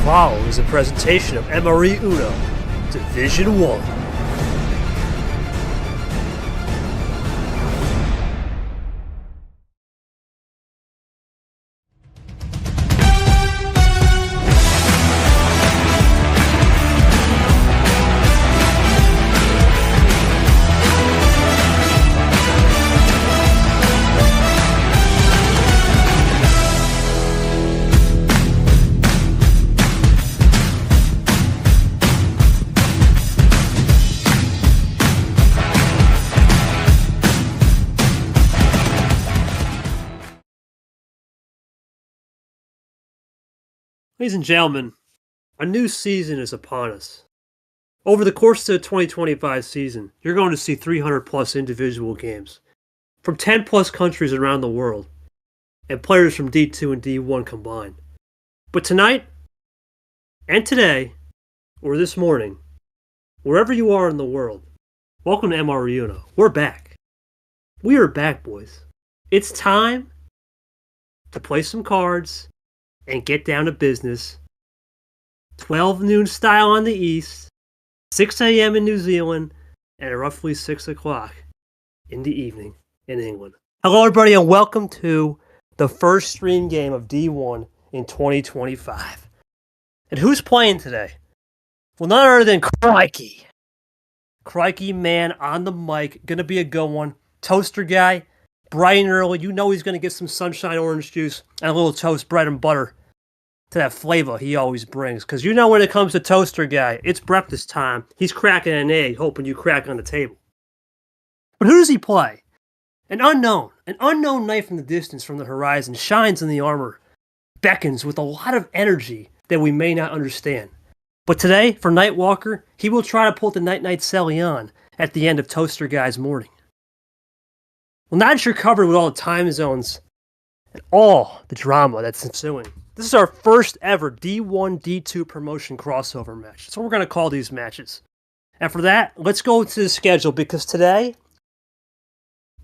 follows a presentation of MRE Uno, Division 1. Ladies and gentlemen, a new season is upon us. Over the course of the 2025 season, you're going to see 300 plus individual games from 10 plus countries around the world and players from D2 and D1 combined. But tonight, and today, or this morning, wherever you are in the world, welcome to MRE Uno. We're back. We are back, boys. It's time to play some cards and get down to business. 12 noon style on the East, 6 a.m. in New Zealand, and roughly 6 o'clock in the evening in England. Hello, everybody, and welcome to the first stream game of D1 in 2025. And who's playing today? Well, none other than CRIKEY. CRIKEY Man on the mic. Gonna be a good one. Toaster guy, bright and early. You know he's gonna get some sunshine orange juice and a little toast, bread, and butter to that flavor he always brings. Because you know when it comes to Toaster Guy, it's breakfast time. He's cracking an egg, hoping you crack on the table. But who does he play? An unknown knight from the distance, from the horizon, shines in the armor, beckons with a lot of energy that we may not understand. But today, for Nightwalker, he will try to pull the Night Celion at the end of Toaster Guy's morning. Well, now that you're covered with all the time zones and all the drama that's ensuing, this is our first ever D1, D2 promotion crossover match. That's what we're going to call these matches. And for that, let's go to the schedule, because today,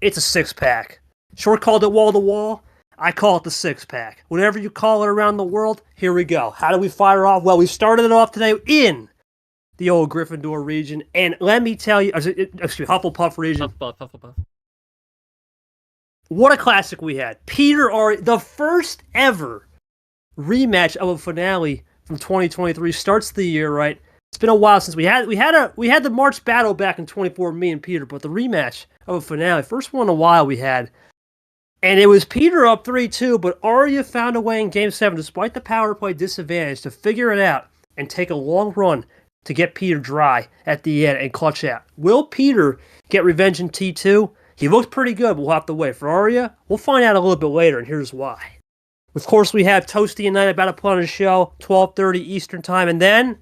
it's a six-pack. Short called it wall-to-wall. I call it the six-pack. Whatever you call it around the world, here we go. How do we fire off? Well, we started it off today in the old Gryffindor region. And let me tell you, Hufflepuff region. Hufflepuff. What a classic we had. Peter the first ever rematch of a finale from 2023 starts the year, right? It's been a while since we had the March battle back in 24, me and Peter, but the rematch of a finale, first one in a while we had, and it was Peter up 3-2, but Arya found a way in Game 7, despite the power play disadvantage, to figure it out and take a long run to get Peter dry at the end and clutch out. Will Peter get revenge in T2? He looked pretty good, but we'll have to wait. For Arya, we'll find out a little bit later, and here's why. Of course, we have Toasty and Night about to put on a show, 12:30 Eastern Time, and then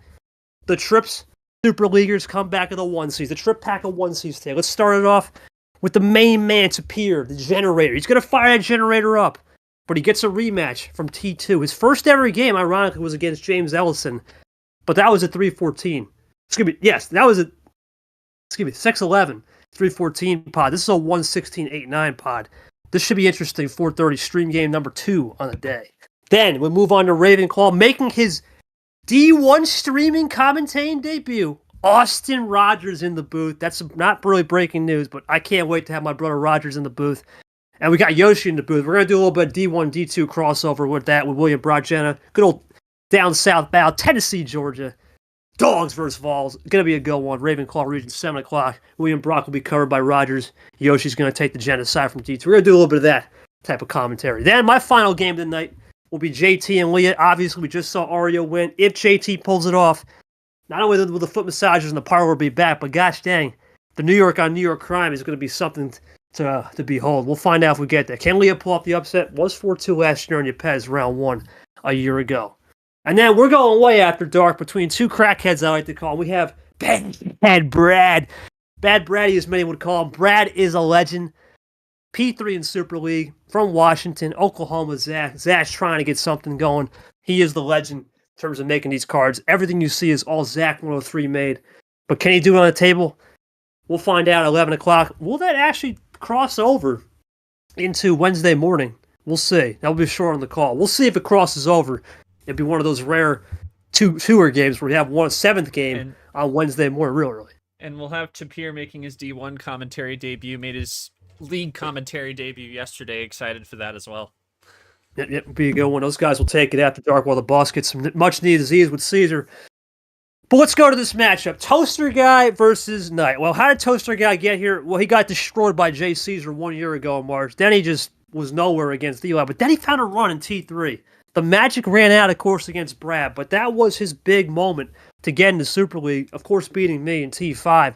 the Trips Super Leaguers come back of the one seeds, the Trip Pack of one seeds today. Let's start it off with the main man, Superior, the Generator. He's going to fire that Generator up, but he gets a rematch from T2. His first ever game, ironically, was against James Ellison, but that was at 314. That was at 611, 314 pod. This is a 116.89 pod. This should be interesting. 4:30 stream game number 2 on the day. Then we move on to RavenClaw, making his D1 streaming commentating debut. Austin Rogers in the booth. That's not really breaking news, but I can't wait to have my brother Rogers in the booth. And we got Yoshi in the booth. We're going to do a little bit of D1, D2 crossover with that, with William Brogena. Good old down south battle, Tennessee, Georgia. Dogs versus Vols. Going to be a good one. RavenClaw region, 7 o'clock. William Brock will be covered by Rogers. Yoshi's going to take the genocide from D2. We're going to do a little bit of that type of commentary. Then my final game of the night will be JT and Leah. Obviously, we just saw Arya win. If JT pulls it off, not only will the foot massagers and the parlor be back, but gosh dang, the New York on New York crime is going to be something to behold. We'll find out if we get there. Can Leah pull off the upset? Was 4-2 last year in Ypres, round 1 a year ago. And then we're going way after dark between two crackheads, I like to call them. We have Bad Brad. Bad Braddy, as many would call him. Brad is a legend. P3 in Super League from Washington, Oklahoma. Zach's trying to get something going. He is the legend in terms of making these cards. Everything you see is all Zach 103 made. But can he do it on the table? We'll find out at 11 o'clock. Will that actually cross over into Wednesday morning? We'll see. That'll be short on the call. We'll see if it crosses over. It'd be one of those rare tour games where we have one 7th game on Wednesday morning real early. And we'll have Tapir making his D1 commentary debut, made his league commentary debut yesterday. Excited for that as well. It'll be a good one. Those guys will take it after dark while the boss gets some much-needed Z's with Caesar. But let's go to this matchup. Toaster Guy versus Knight. Well, how did Toaster Guy get here? Well, he got destroyed by Jay Caesar 1 year ago in March. Then he just was nowhere against Eli. But then he found a run in T3. The magic ran out, of course, against Brad. But that was his big moment to get into Super League. Of course, beating me in T5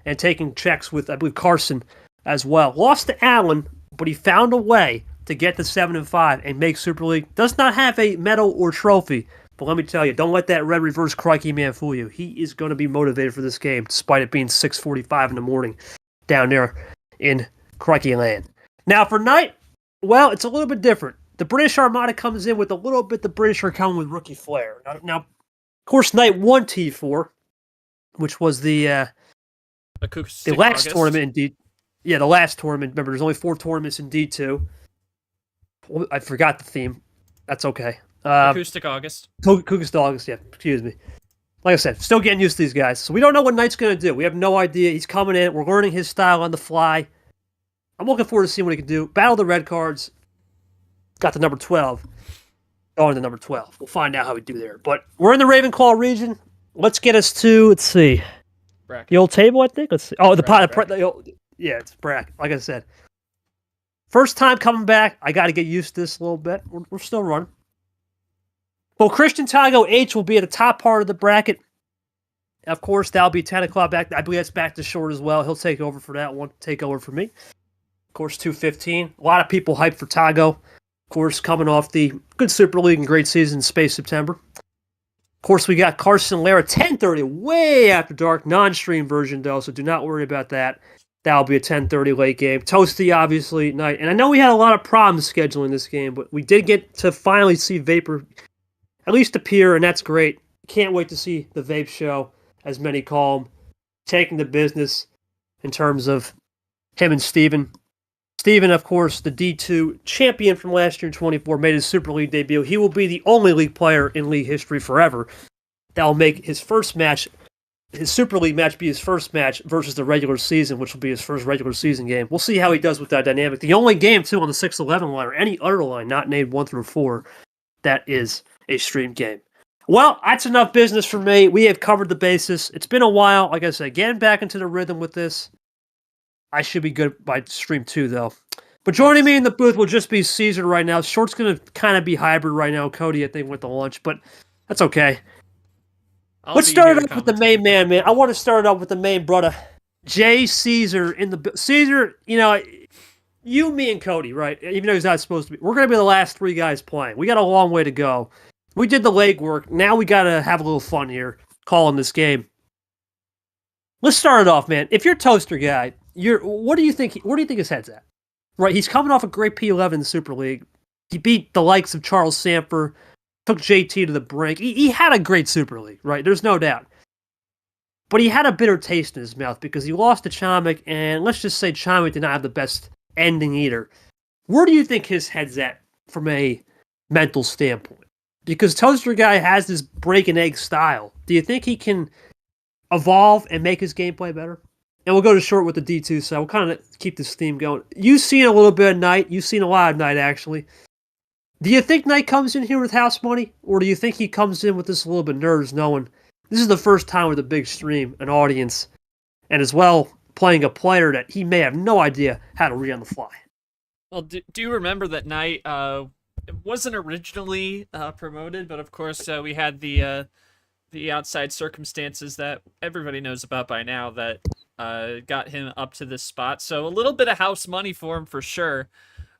and taking checks with, I believe, Carson as well. Lost to Allen, but he found a way to get to 7-5 and make Super League. Does not have a medal or trophy. But let me tell you, don't let that red reverse CRIKEY Man fool you. He is going to be motivated for this game, despite it being 6:45 in the morning down there in CRIKEY Land. Now for Knight, well, it's a little bit different. The British Armada comes in with a little bit the British are coming with rookie flair. Now, of course, Knight won T4, which was the last tournament in D. Yeah, the last tournament. Remember, there's only 4 tournaments in D2. I forgot the theme. That's okay. Acoustic August. Acoustic August, yeah, excuse me. Like I said, still getting used to these guys. So we don't know what Knight's going to do. We have no idea. He's coming in. We're learning his style on the fly. I'm looking forward to seeing what he can do. Battle the red cards. Got the number 12. Going to number 12. We'll find out how we do there. But we're in the RavenClaw region. Let's get us to, let's see. Bracket. The old table, I think. Let's see. Oh, yeah, it's bracket. Like I said. First time coming back. I got to get used to this a little bit. We're still running. Well, Christian Tago H will be at the top part of the bracket. Of course, that'll be 10 o'clock back. I believe that's back to short as well. He'll take over for that one. Take over for me. Of course, 2:15. A lot of people hyped for Tago. Of course, coming off the good Super League and great season in Space September. Of course, we got Carson Lara 10:30, way after dark, non-stream version though, so do not worry about that. That'll be a 10:30 late game. Toasty, obviously, Night. And I know we had a lot of problems scheduling this game, but we did get to finally see Vapor at least appear, and that's great. Can't wait to see the Vape Show, as many call him, taking the business in terms of him and Steven. Steven, of course, the D2 champion from last year in 24, made his Super League debut. He will be the only league player in league history forever that will make his first match, his Super League match, be his first match versus the regular season, which will be his first regular season game. We'll see how he does with that dynamic. The only game, too, on the 6-11 line, or any other line not named 1 through 4, that is a stream game. Well, that's enough business for me. We have covered the basis. It's been a while. Like I said, getting back into the rhythm with this. I should be good by stream 2, though. But joining me in the booth will just be Caesar right now. Short's going to kind of be hybrid right now. Cody, I think, went to lunch, but that's okay. Let's start it off with the main man. I want to start off with the main brother, Jay Caesar in the Caesar. You know, you, me, and Cody, right? Even though he's not supposed to be, we're going to be the last 3 guys playing. We got a long way to go. We did the legwork. Now we got to have a little fun here calling this game. Let's start it off, man. If you're Toaster Guy, what do you think? Where do you think his head's at? Right, he's coming off a great P11 in the Super League. He beat the likes of Charles Sanford, took JT to the brink. He had a great Super League, right? There's no doubt. But he had a bitter taste in his mouth because he lost to Chomik, and let's just say Chomik did not have the best ending either. Where do you think his head's at from a mental standpoint? Because Toaster Guy has this break and egg style. Do you think he can evolve and make his gameplay better? And we'll go to short with the D2, so we'll kind of keep this theme going. You've seen a little bit of Knight. You've seen a lot of Knight, actually. Do you think Knight comes in here with house money? Or do you think he comes in with this a little bit nerves, knowing this is the first time with a big stream, an audience, and as well playing a player that he may have no idea how to read on the fly? Well, do you remember that Knight wasn't originally promoted, but of course we had the outside circumstances that everybody knows about by now that got him up to this spot. So a little bit of house money for him for sure.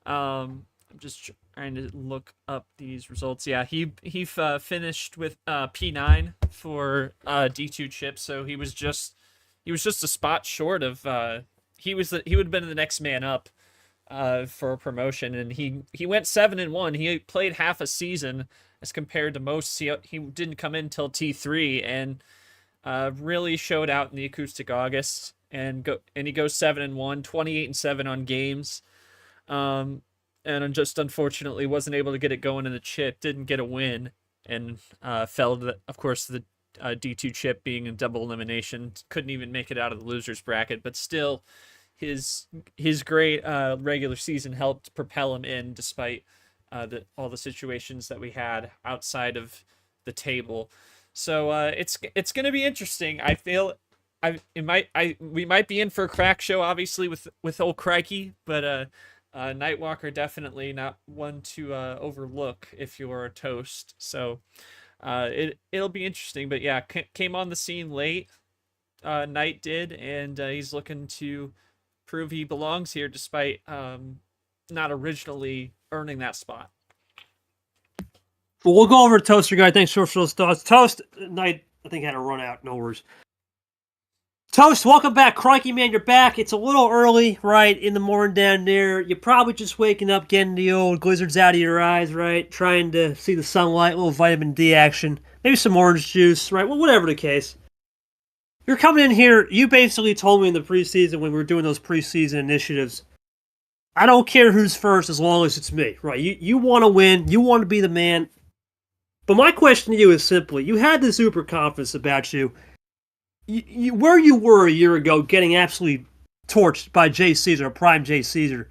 I'm just trying to look up these results. Yeah, he finished with P9 for D2 chips, so he was just a spot short of he would have been the next man up for a promotion, and he went 7-1. He played half a season as compared to most. He didn't come in till T3 and really showed out in the Acoustic August, and he goes 7-1, 28-7 on games, and just unfortunately wasn't able to get it going in the chip. Didn't get a win. and fell to, of course, the D2 chip being a double elimination. Couldn't even make it out of the losers bracket, but still, his great regular season helped propel him in, despite all the situations that we had outside of the table. So it's going to be interesting. I feel we might be in for a crack show, obviously, with old Crikey, but Nightwalker definitely not one to overlook if you're a Toast. So it'll be interesting. But yeah, came on the scene late. Knight did, and he's looking to prove he belongs here, despite not originally earning that spot. Well, we'll go over to Toaster Guy. Thanks for those thoughts. Toast, Knight, I think, had to run out. No worries. Toast, welcome back. Crikey Man, you're back. It's a little early, right, in the morning down there. You're probably just waking up, getting the old glizzards out of your eyes, right, trying to see the sunlight, a little vitamin D action, maybe some orange juice, right, well, whatever the case. You're coming in here, you basically told me in the preseason when we were doing those preseason initiatives, I don't care who's first as long as it's me, right? You want to win, you want to be the man. But my question to you is simply, you had this super confidence about you. Where you were a year ago getting absolutely torched by Jay Caesar, prime Jay Caesar.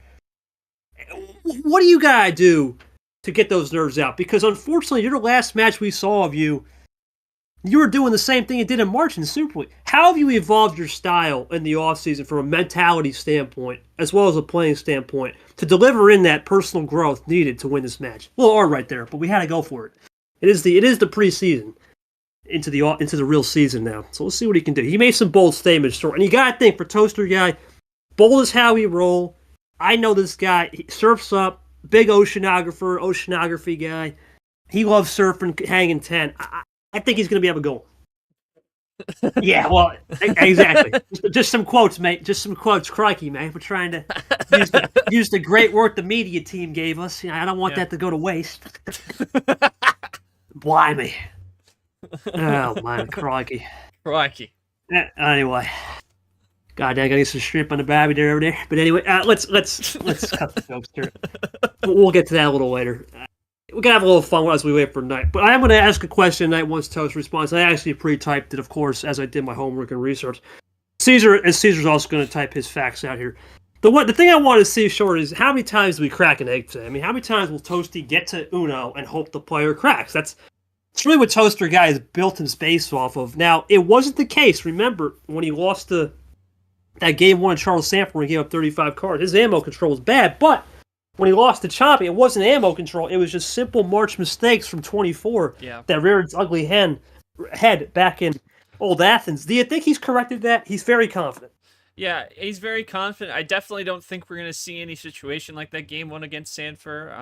What do you got to do to get those nerves out? Because unfortunately, you're the last match we saw of you. You were doing the same thing you did in March in the Super League. How have you evolved your style in the offseason from a mentality standpoint, as well as a playing standpoint, to deliver in that personal growth needed to win this match? A little R right there, but we had to go for it. It is the preseason into the real season now. So let's see what he can do. He made some bold statements, and you got to think, for Toaster Guy, bold is how he roll. I know this guy. He surfs up, big oceanography guy. He loves surfing, hanging tent. I think he's going to be able to go. Yeah, well, exactly. Just some quotes, mate. Just some quotes. Crikey, man. We're trying to use the great work the media team gave us. I don't want that to go to waste. Blimey. Oh, man. Crikey. Crikey. Anyway. God dang, I gotta get some shrimp on the babby there over there. But anyway, let's cut the jokes here. We'll get to that a little later. We're going to have a little fun as we wait for Knight. But I am going to ask a question Knight once Toast responds. I actually pre-typed it, of course, as I did my homework and research. Caesar's also going to type his facts out here. The thing I want to see short is how many times do we crack an egg today? I mean, how many times will Toasty get to Uno and hope the player cracks? That's really what Toaster Guy has built his base off of. Now, it wasn't the case, remember, when he lost that game one in Charles Sanford when he gave up 35 cards. His ammo control was bad, but when he lost to Chomik, it wasn't ammo control. It was just simple March mistakes from 24 that reared its ugly head back in old Athens. Do you think he's corrected that? He's very confident. Yeah, he's very confident. I definitely don't think we're going to see any situation like that game one against Sanford.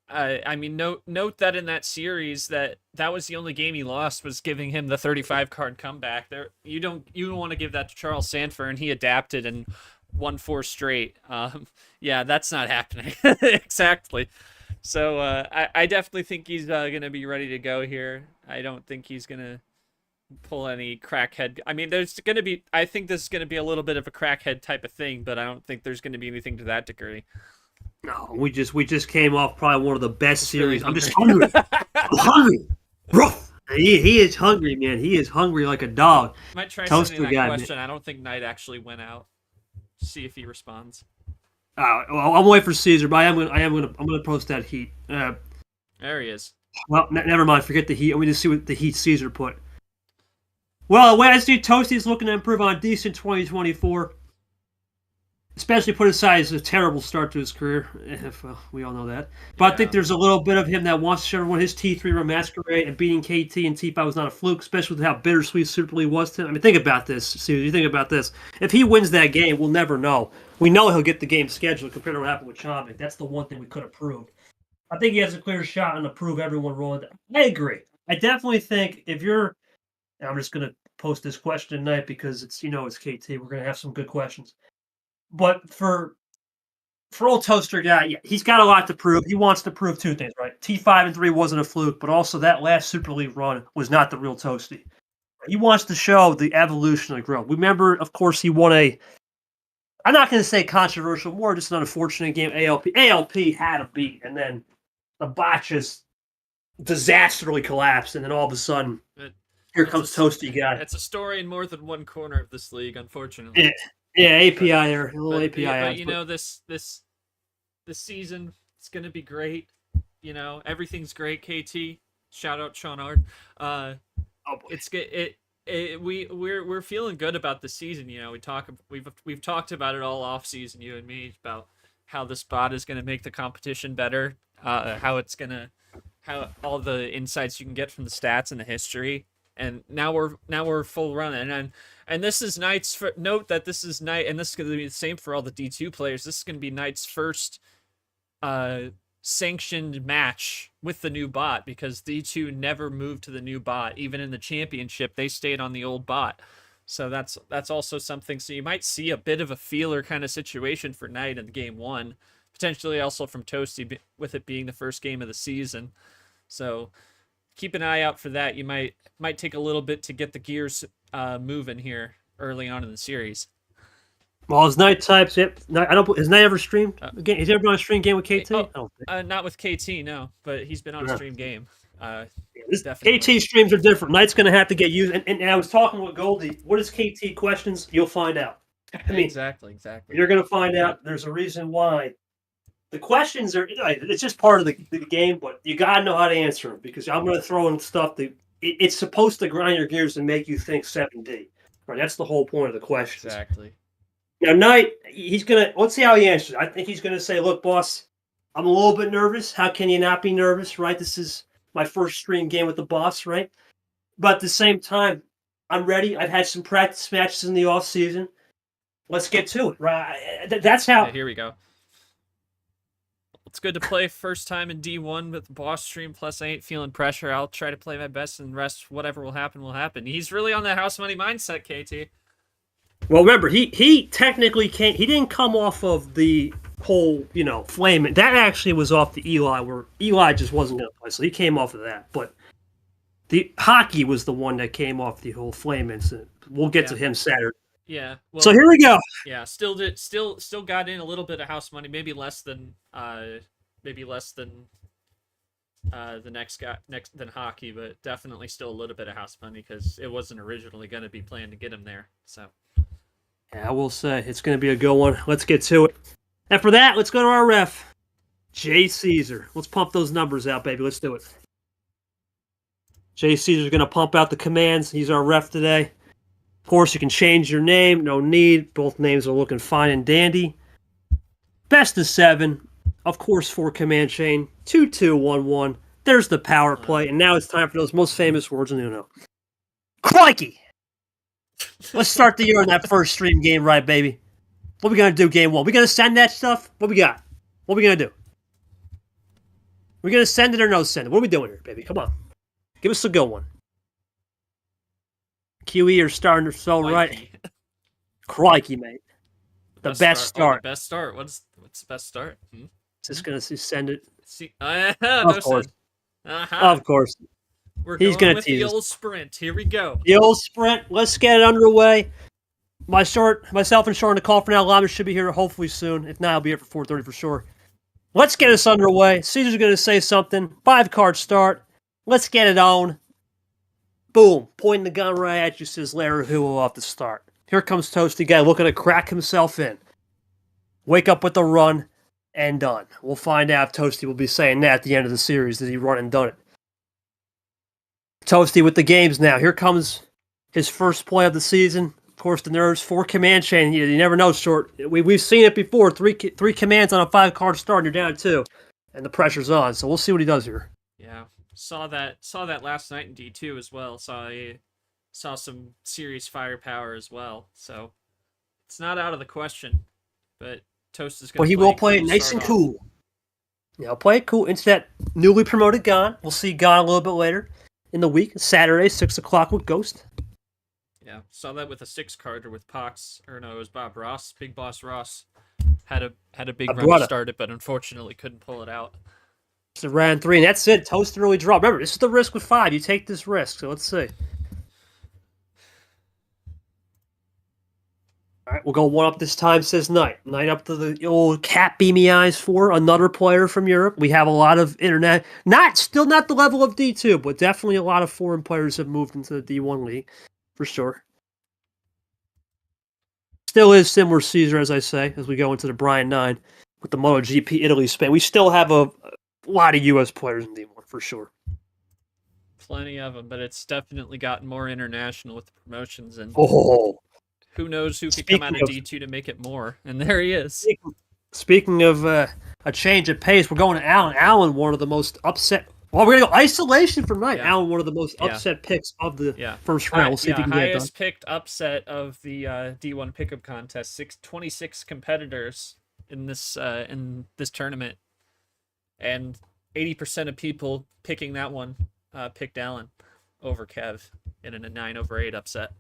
I mean, note that in that series that was the only game he lost, was giving him the 35 card comeback. You don't want to give that to Charles Sanford, and he adapted and won 4 straight. Yeah, that's not happening. Exactly. So I definitely think he's going to be ready to go here. I don't think he's going to pull any crackhead. I mean, I think this is going to be a little bit of a crackhead type of thing, but I don't think there's going to be anything to that degree. No, we just came off probably one of the best series. I'm just hungry. I'm hungry. Rough. He is hungry, man. He is hungry like a dog. Might try sending that question. Man. I don't think Knight actually went out. See if he responds. Well, I'm waiting for Caesar, but I'm gonna post that heat. There he is. Well, never mind. Forget the heat. I'm gonna see what the heat Caesar put. Well, the way I see Toasty's looking to improve on a decent 2024. Especially put aside as a terrible start to his career. Well, we all know that. But I think there's a little bit of him that wants to show everyone his T3 Remasquerade and beating KT and T5 was not a fluke, especially with how bittersweet Super League was to him. I mean, think about this, Caesar. You think about this. If he wins that game, we'll never know. We know he'll get the game scheduled compared to what happened with Chomik. That's the one thing we could have proved. I think he has a clear shot on to prove everyone wrong. I agree. I definitely think if you're... I'm just going to post this question tonight because it's KT. We're going to have some good questions. But for old Toaster Guy, he's got a lot to prove. He wants to prove 2 things, right? T5 and 3 wasn't a fluke, but also that last Super League run was not the real Toasty. He wants to show the evolution of growth. Remember, of course, he won I'm not going to say controversial, more just an unfortunate game, ALP. ALP had a beat, and then the botches disastrously collapsed, and then all of a sudden, It, here it's a comes s- Toasty guy. it's a story in more than one corner of this league, unfortunately. Yeah, But API there, a little API but ads, you but know this season it's gonna be great. You know everything's great. KT, shout out Sean Ard. oh boy. It's good. We're feeling good about the season. You know we've talked about it all off season. You and me about how the spot is gonna make the competition better. How it's gonna how all the insights you can get from the stats and the history. And now we're full run and this is Knight's note that this is Knight and this is going to be the same for all the D2 players. This is going to be Knight's first sanctioned match with the new bot because D2 never moved to the new bot. Even in the championship, they stayed on the old bot. So that's also something. So you might see a bit of a feeler kind of situation for Knight in game 1, potentially also from Toasty with it being the first game of the season. So keep an eye out for that. You might take a little bit to get the gears moving here early on in the series. Well, his Knight types. Yep. Has Knight ever streamed? Again, has he ever been on a stream game with KT? Oh, I don't think. not with KT, no, but he's been on a stream game. KT streams are different. Knight's going to have to get used. And I was talking with Goldie. What is KT questions? You'll find out. I mean, exactly. You're going to find out. There's a reason why. The questions are, it's just part of the game, but you got to know how to answer them because I'm going to throw in stuff that it's supposed to grind your gears and make you think 7D. Right? That's the whole point of the questions. Exactly. Now, Knight, he's going to, let's see how he answers. I think he's going to say, look, boss, I'm a little bit nervous. How can you not be nervous, right? This is my first stream game with the boss, right? But at the same time, I'm ready. I've had some practice matches in the off season. Let's get to it, right? That's how. Yeah, here we go. It's good to play first time in D1 with boss stream, plus I ain't feeling pressure. I'll try to play my best and the rest, whatever will happen, will happen. He's really on that house money mindset, KT. Well, remember, he technically can't. He didn't come off of the whole, flame. That actually was off the Eli, where Eli just wasn't going to play, so he came off of that. But the hockey was the one that came off the whole flame incident. We'll get to him Saturday. Yeah. Well, so here we go. Yeah, still got in a little bit of house money, maybe less than the next than hockey, but definitely still a little bit of house money because it wasn't originally going to be planned to get him there. So. Yeah, I will say it's going to be a good one. Let's get to it. After that, let's go to our ref, Jay Caesar. Let's pump those numbers out, baby. Let's do it. Jay Caesar's going to pump out the commands. He's our ref today. Of course, you can change your name. No need. Both names are looking fine and dandy. Best of 7. Of course, 4 command chain. 2-2-1-1. There's the power play. And now it's time for those most famous words in Uno. Crikey! Let's start the year in that first stream game right, baby. What we going to do game 1? We going to send that stuff? What we got? What we going to do? We going to send it or no send it? What are we doing here, baby? Come on. Give us a good one. QE are starting to sell right. Crikey, mate. The best start. The best start. What's the best start? Just going to send it. Of course. Of course. He's going to tease the old sprint. Here we go. The old sprint. Let's get it underway. Myself and Sean the call for now. Llamas should be here hopefully soon. If not, I'll be here for 4:30 for sure. Let's get us underway. Caesar's going to say something. 5-card start. Let's get it on. Boom. Pointing the gun right at you, says Larry Huo off the start. Here comes Toasty guy looking to crack himself in. Wake up with a run and done. We'll find out if Toasty will be saying that at the end of the series. Did he run and done it? Toasty with the games now. Here comes his first play of the season. Of course, the nerves. 4 command chain. You never know, short. We've seen it before. Three commands on a 5-card start, and you're down at 2. And the pressure's on. So we'll see what he does here. Yeah. Saw that last night in D2 as well. Saw some serious firepower as well. So it's not out of the question. But Toast is going to Well, he will play it nice and cool. Yeah, I'll play it cool. Into that newly promoted Gon. We'll see Gon a little bit later in the week. Saturday, 6 o'clock with Ghost. Yeah, saw that with a 6-carder with Pox. Or no, it was Bob Ross. Big Boss Ross had a big run to start it, but unfortunately couldn't pull it out. So round 3, and that's it. Toast didn't really draw. Remember, this is the risk with 5. You take this risk. So let's see. All right, we'll go one up this time, says Knight. Knight up to the old cat beamy eyes for another player from Europe. We have a lot of internet, still not the level of D2, but definitely a lot of foreign players have moved into the D1 league, for sure. Still is similar Caesar, as I say, as we go into the Brian 9 with the MotoGP Italy Spain. We still have a lot of U.S. players in D1, for sure. Plenty of them, but it's definitely gotten more international with the promotions, and who knows who could come out of D2 to make it more. And there he is. Speaking of a change of pace, we're going to Alan. Alan, one of the most upset. Well, we're going to go isolation for Knight. Yeah. Alan, one of the most upset picks of the first round. We'll see if he can get it done. Highest picked upset of the D1 pickup contest. 26 competitors in this tournament, and 80% of people picking that one picked Alan over Kev in a 9/8 upset.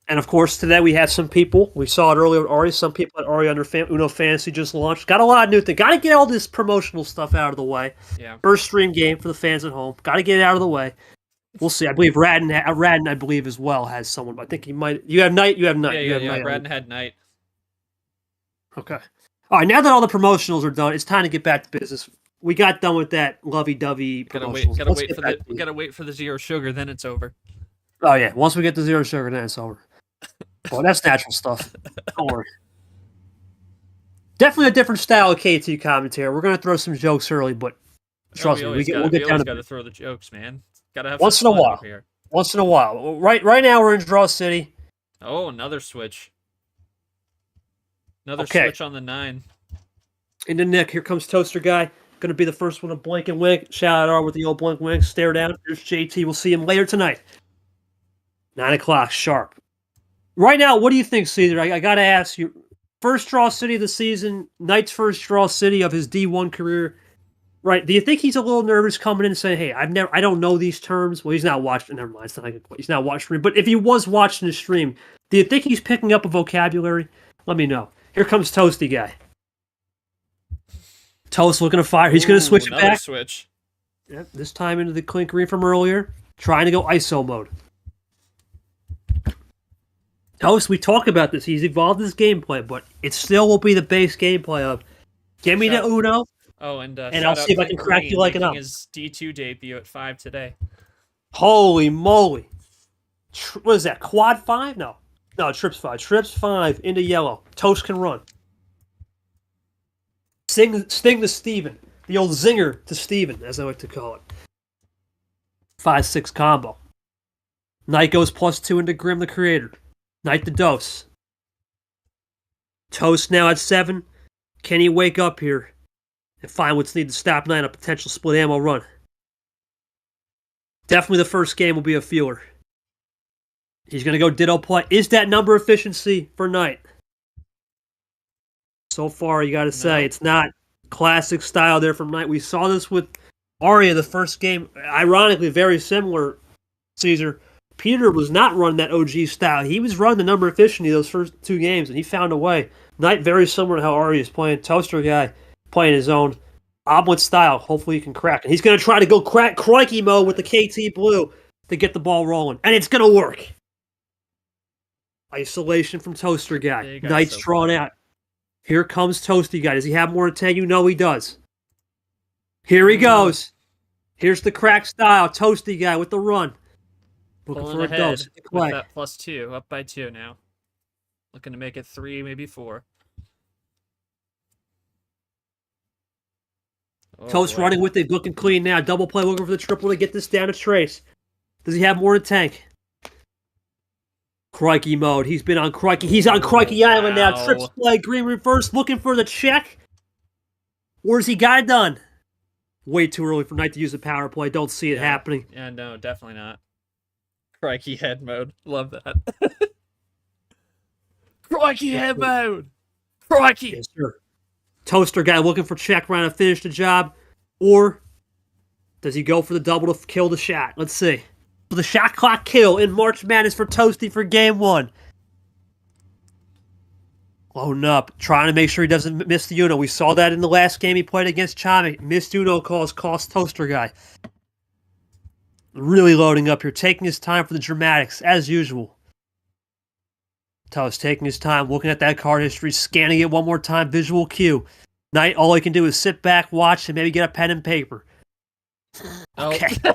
And of course, today we have some people. We saw it earlier with Ari. Some people at Ari under Uno Fantasy just launched. Got a lot of new things. Got to get all this promotional stuff out of the way. Yeah. First stream game for the fans at home. Got to get it out of the way. We'll see. I believe Radden, I believe, as well, has someone. But I think he might. You have Knight. You have Knight. Yeah. Radden had Knight. Okay. All right. Now that all the promotionals are done, it's time to get back to business. We got done with that lovey-dovey promotionals. Gotta wait for the zero sugar, then it's over. Oh yeah. Once we get to zero sugar, then it's over. Well, that's natural stuff. Don't worry. Definitely a different style of KT commentary. We're going to throw some jokes early, but trust me, we'll get down to got to throw the jokes, man. Got to have once in a while. Here. Once in a while. Right now, we're in Draw City. Oh, another switch. Another switch on the 9. Into Nick. Here comes Toaster Guy. Going to be the first one to blink and wink. Shout out R with the old blink wink. Stare down. Here's JT. We'll see him later tonight. 9 o'clock sharp. Right now, what do you think, Caesar? I got to ask you. First Draw City of the season, Knight's first Draw City of his D1 career. Right? Do you think he's a little nervous coming in and saying, "Hey, I don't know these terms"? Well, he's not watching. Never mind. It's not like he's not watching. But if he was watching the stream, do you think he's picking up a vocabulary? Let me know. Here comes Toasty Guy. Toast looking to fire. He's going to switch it back. Switch. Yep. This time into the clink green from earlier, trying to go ISO mode. Toast, we talk about this. He's evolved his gameplay, but it still will be the base gameplay of get me to Uno. Oh, and I'll see if I can crack you like an up. His D2 debut at 5 today. Holy moly! What is that? Quad 5? No, Trips 5. Trips 5 into yellow. Toast can run. Sting to Steven. The old zinger to Steven, as I like to call it. 5-6 combo. Knight goes +2 into Grim the Creator. Knight the Dose. Toast now at 7. Can he wake up here and find what's needed to stop Knight on a potential split ammo run? Definitely the first game will be a feeler. He's going to go ditto play. Is that number efficiency for Knight? So far, you got to say, it's not classic style there from Knight. We saw this with Arya the first game. Ironically, very similar, Caesar. Peter was not running that OG style. He was running the number efficiency those first 2 games, and he found a way. Knight very similar to how Arya is playing. Toaster Guy playing his own omelet style. Hopefully he can crack. And he's going to try to go crack crikey mode with the KT Blue to get the ball rolling. And it's going to work. Isolation from Toaster Guy. Knight's drawn out. Here comes Toasty Guy. Does he have more than 10? You know he does. Here he goes. Here's the crack style. Toasty Guy with the run. Looking for a dose. With that +2. Up by 2 now. Looking to make it 3, maybe 4. Toast running with it. Looking clean now. Double play. Looking for the triple to get this down to Trace. Does he have more than tank? Crikey mode. He's been on Crikey. He's on Crikey Island now. Trips play. Green reverse. Looking for the check. Where's he got it done? Way too early for Knight to use the power play. Don't see it happening. Yeah, no, definitely not. Crikey head mode. Love that. Crikey head mode. Crikey. Yes, sir. Toaster Guy looking for check round to finish the job. Or does he go for the double to kill the shot? Let's see. The shot clock kill in March Madness for Toasty for game 1. Loading up. Trying to make sure he doesn't miss the Uno. We saw that in the last game he played against Chomik. Missed Uno calls cost Toaster Guy. Really loading up here. Taking his time for the dramatics, as usual. Toast taking his time, looking at that card history, scanning it one more time, visual cue. Knight, all he can do is sit back, watch, and maybe get a pen and paper. Okay. Oh.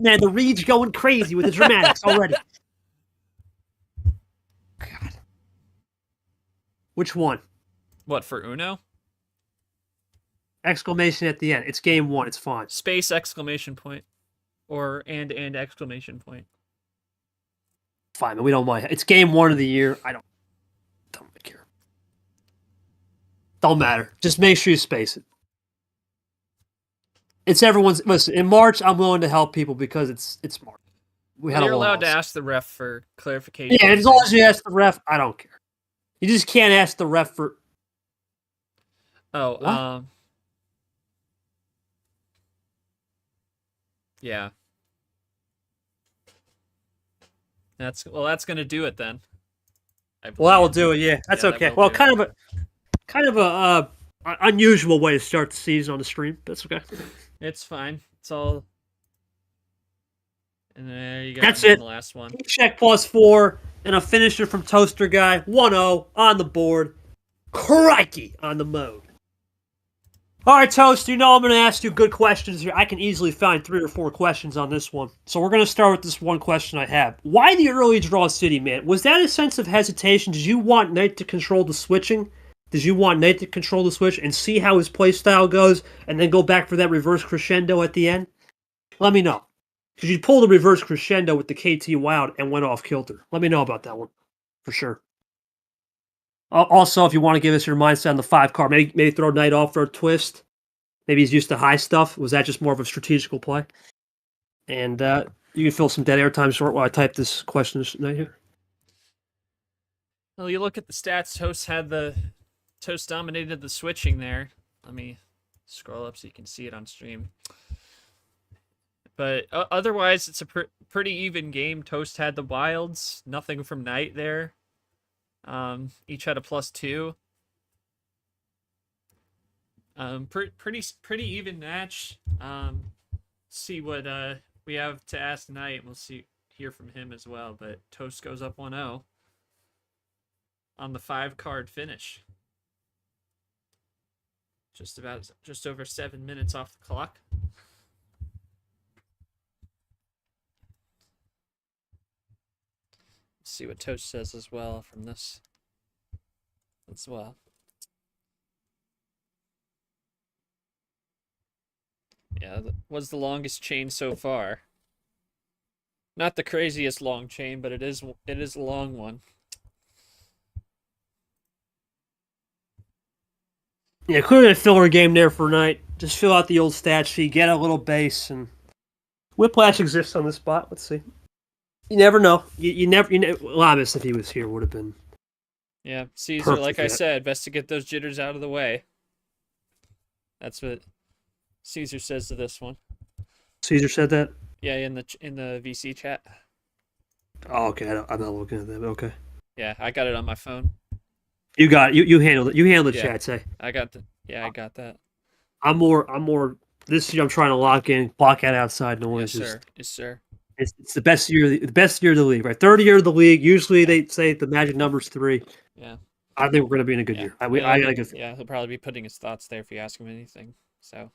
Man, the read's going crazy with the dramatics already. God. Which one? What, for Uno? Exclamation at the end. It's game 1. It's fine. Space exclamation point. Or and exclamation point. Fine, but we don't mind. It's game 1 of the year. I don't really care. Don't matter. Just make sure you space it. It's everyone's. Listen, in March, I'm willing to help people because it's March. You're allowed to ask the ref for clarification. Yeah, as long as you ask the ref, I don't care. You just can't ask the ref for. Oh, what? Yeah. That's gonna do it then. Well, that will do it. Yeah, that's okay. Well, kind of a unusual way to start the season on the stream. That's okay. It's fine. It's all. And there you go. That's it. The last one. Check +4 and a finisher from Toaster Guy. 1-0 on the board. Crikey on the mode. All right, Toast, you know I'm going to ask you good questions here. I can easily find 3 or 4 questions on this one. So we're going to start with this one question I have. Why the early draw City, man? Was that a sense of hesitation? Did you want Knight to control the switching? Did you want Knight to control the switch and see how his playstyle goes and then go back for that reverse crescendo at the end? Let me know. Because you pulled a reverse crescendo with the KT Wild and went off kilter. Let me know about that one. For sure. Also, if you want to give us your mindset on the 5 card, maybe throw Knight off for a twist. Maybe he's used to high stuff. Was that just more of a strategical play? And you can fill some dead air time short while I type this question right here. Well, you look at the stats. Toast dominated the switching there. Let me scroll up so you can see it on stream. But otherwise, it's a pretty even game. Toast had the wilds. Nothing from Knight there. Each had a +2. Pretty even match. See what we have to ask Knight. We'll hear from him as well. But Toast goes up 1-0 on the 5 card finish. Just over 7 minutes off the clock. See what Toast says as well from this as well. Yeah, that was the longest chain so far. Not the craziest long chain, but it is a long one. Yeah, clearly a filler game there for Knight. Just fill out the old stat sheet, get a little base, and Whiplash exists on this spot. Let's see. You never know. You never. Lavis, if he was here, would have been. Yeah, Caesar, like I said, best to get those jitters out of the way. That's what Caesar says to this one. Caesar said that? Yeah, in the VC chat. Oh, okay. I'm not looking at that. But okay. Yeah, I got it on my phone. You got it. You handled it. You handled the chat. Say. I got that. I'm more. This year I'm trying to lock in, block out outside noise. Yes, sir. Yes, sir. It's the best year. The best year of the league, right? 30 year of the league. Usually they say the magic number's 3. Yeah. I think we're going to be in a good year. He'll probably be putting his thoughts there if you ask him anything. So.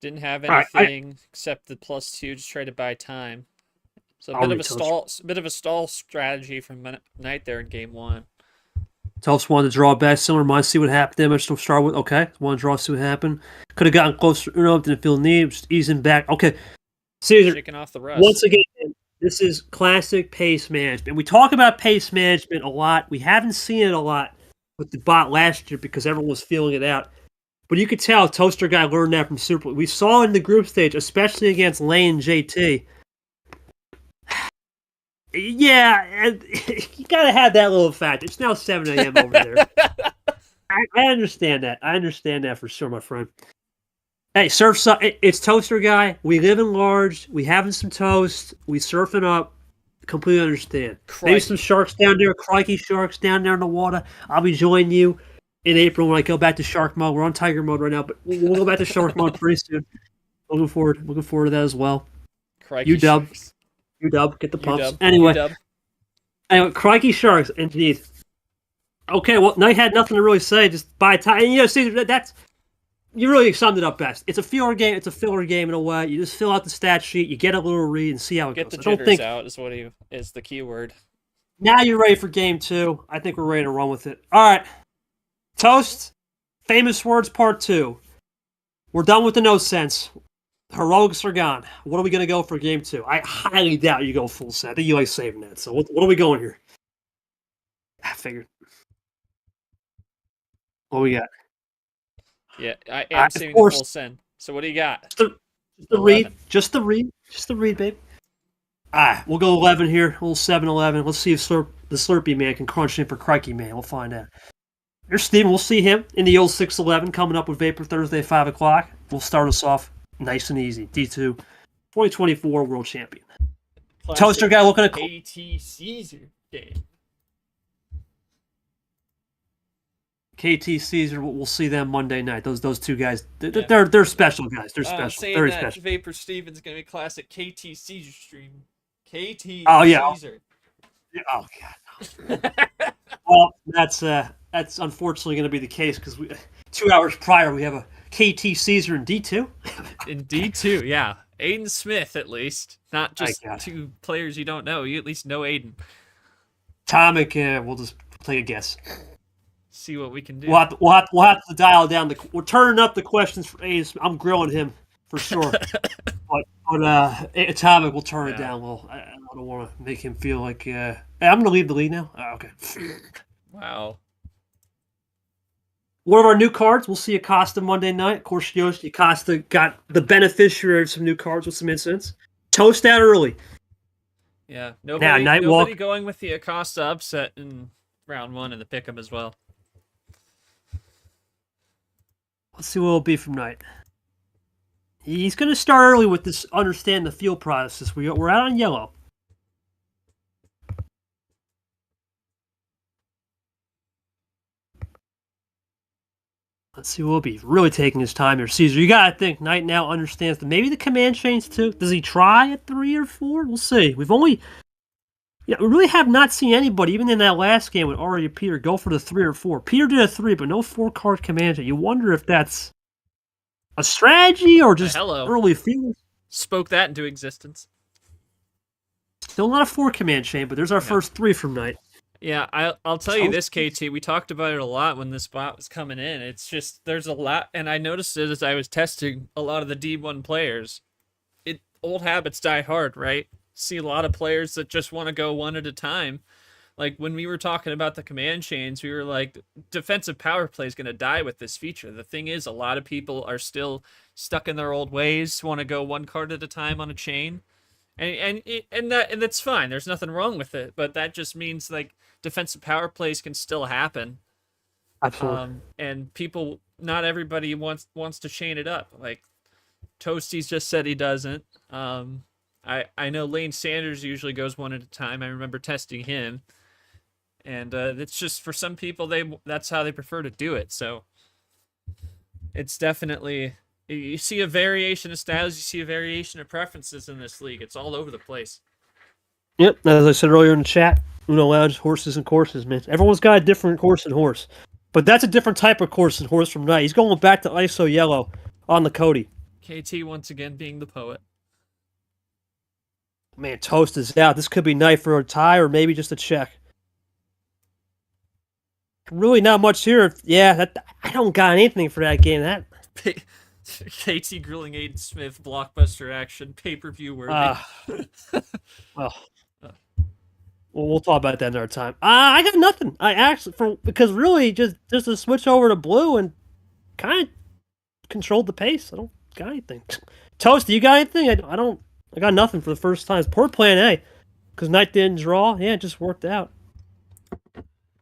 Didn't have anything except the +2 to try to buy time. So a bit of a stall strategy from Knight there in game 1. Toast wanted to draw back, similar mine, see what happened. Damage to start with. Okay, want to draw, see what happened. Could have gotten closer. Didn't feel need. Just easing back. Okay, Caesar. Shaking off the rust. Once again, this is classic pace management. We talk about pace management a lot. We haven't seen it a lot with the bot last year because everyone was feeling it out. But you could tell Toaster Guy learned that from Super. We saw in the group stage, especially against Lane JT. Yeah, and you gotta have that little fact. It's now 7 a.m. over there. I understand that. I understand that for sure, my friend. Hey, it's Toaster Guy. We live in large. We having some toast. We surfing up. Completely understand. Crikey. Maybe some sharks down there. Crikey sharks down there in the water. I'll be joining you in April when I go back to shark mode. We're on tiger mode right now, but we'll go back to shark mode pretty soon. Looking forward to that as well. Crikey UW, get the pumps. Anyway, Anyway, crikey sharks, indeed. Okay, well, Knight had nothing to really say. Just buy time. And, Caesar, that's you really summed it up best. It's a filler game. It's a filler game in a way. You just fill out the stat sheet, you get a little read, and see how it Get goes. the I don't jitters think out is the key word. now you're ready for game 2. I think we're ready to run with it. All right, Toast. Famous words part 2. We're done with the no sense. Heroics are gone. What are we going to go for game 2? I highly doubt you go full set. I think you like saving that. So what are we going here? I figured. What we got? Yeah, I am saving the full send. So what do you got? Just the read. Just the read, babe. All right, we'll go 11 here. We'll 7-11. Let's see if the Slurpee man can crunch in for Crikey Man. We'll find out. Here's Steven. We'll see him in the old 6-11 coming up with Vapor Thursday, 5 o'clock. We'll start us off nice and easy. D2, 2024 World Champion. Classic Toaster guy looking at KT Caesar game. KT Caesar. We'll see them Monday night. Those two guys. They're special guys. They're special. Saying Very that special. Vapor Steven's gonna be classic KT Caesar stream. KT Oh yeah. Caesar. Oh god. Well, that's unfortunately going to be the case because 2 hours prior we have a KT Caesar in D2. In D2, yeah. Aiden Smith, at least. Not just two players you don't know. You at least know Aiden. Chomik, we'll just take a guess. See what we can do. We'll have to dial down we're turning up the questions for Aiden. I'm grilling him for sure. but Chomik will turn it down. Well, I don't want to make him feel like hey, I'm going to leave the lead now. Oh, okay. Wow. One of our new cards, we'll see Acosta Monday night. Of course, Acosta got the beneficiary of some new cards with some incidents. Toast out early. Yeah, nobody going with the Acosta upset in round 1 in the pick'em as well. Let's see what it'll be from Knight. He's going to start early with this, understand the field process. We're out on yellow. Let's see what will be really taking his time here. Caesar, you got to think Knight now understands maybe the command chains too. Does he try at 3 or 4? We'll see. We really have not seen anybody, even in that last game with Ari and Peter, go for the 3 or 4. Peter did a 3, but no 4-card command chain. You wonder if that's a strategy or just early feelings. Spoke that into existence. Still not a 4 command chain, but there's our first 3 from Knight. Yeah, I'll tell you this, KT. We talked about it a lot when this bot was coming in. It's just, there's a lot, and I noticed it as I was testing a lot of the D1 players. Old habits die hard, right? See a lot of players that just want to go one at a time. Like, when we were talking about the command chains, we were like, defensive power play is going to die with this feature. The thing is, a lot of people are still stuck in their old ways, want to go 1 card at a time on a chain. And that's fine. There's nothing wrong with it, but that just means like defensive power plays can still happen. Absolutely. And not everybody wants to chain it up. Like Toasty's just said he doesn't. I know Lane Sanders usually goes 1 at a time. I remember testing him, and it's just for some people that's how they prefer to do it. So it's definitely. You see a variation of styles, you see a variation of preferences in this league. It's all over the place. Yep, as I said earlier in the chat, Uno Lounge, horses and courses, man. Everyone's got a different course and horse. But that's a different type of course and horse from Knight. He's going back to ISO yellow on the Cody. KT once again being the poet. Man, Toast is out. This could be Knight for a tie or maybe just a check. Really not much here. Yeah, I don't got anything for that game. KT grilling Aiden Smith, blockbuster action, pay-per-view worthy. Well, we'll talk about that another time. I got nothing. Because really just to switch over to blue and kind of controlled the pace. I don't got anything. Toast, you got anything? I got nothing for the first time. It's poor plan A, because Knight didn't draw. Yeah, it just worked out.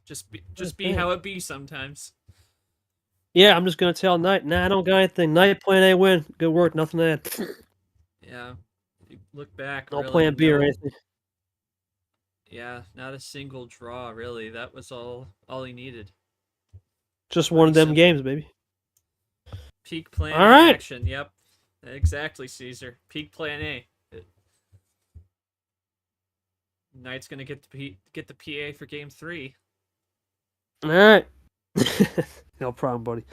Just be how it be sometimes. Yeah, I'm just gonna tell Knight. Nah, I don't got anything. Knight plan A win. Good work. Nothing to add. Yeah, you look back. No plan B or anything. Yeah, not a single draw really. That was all he needed. Just one of them games, baby. Peak plan A action. Yep, exactly, Caesar. Peak plan A. Knight's gonna get the PA for Game 3. All right. No problem, buddy.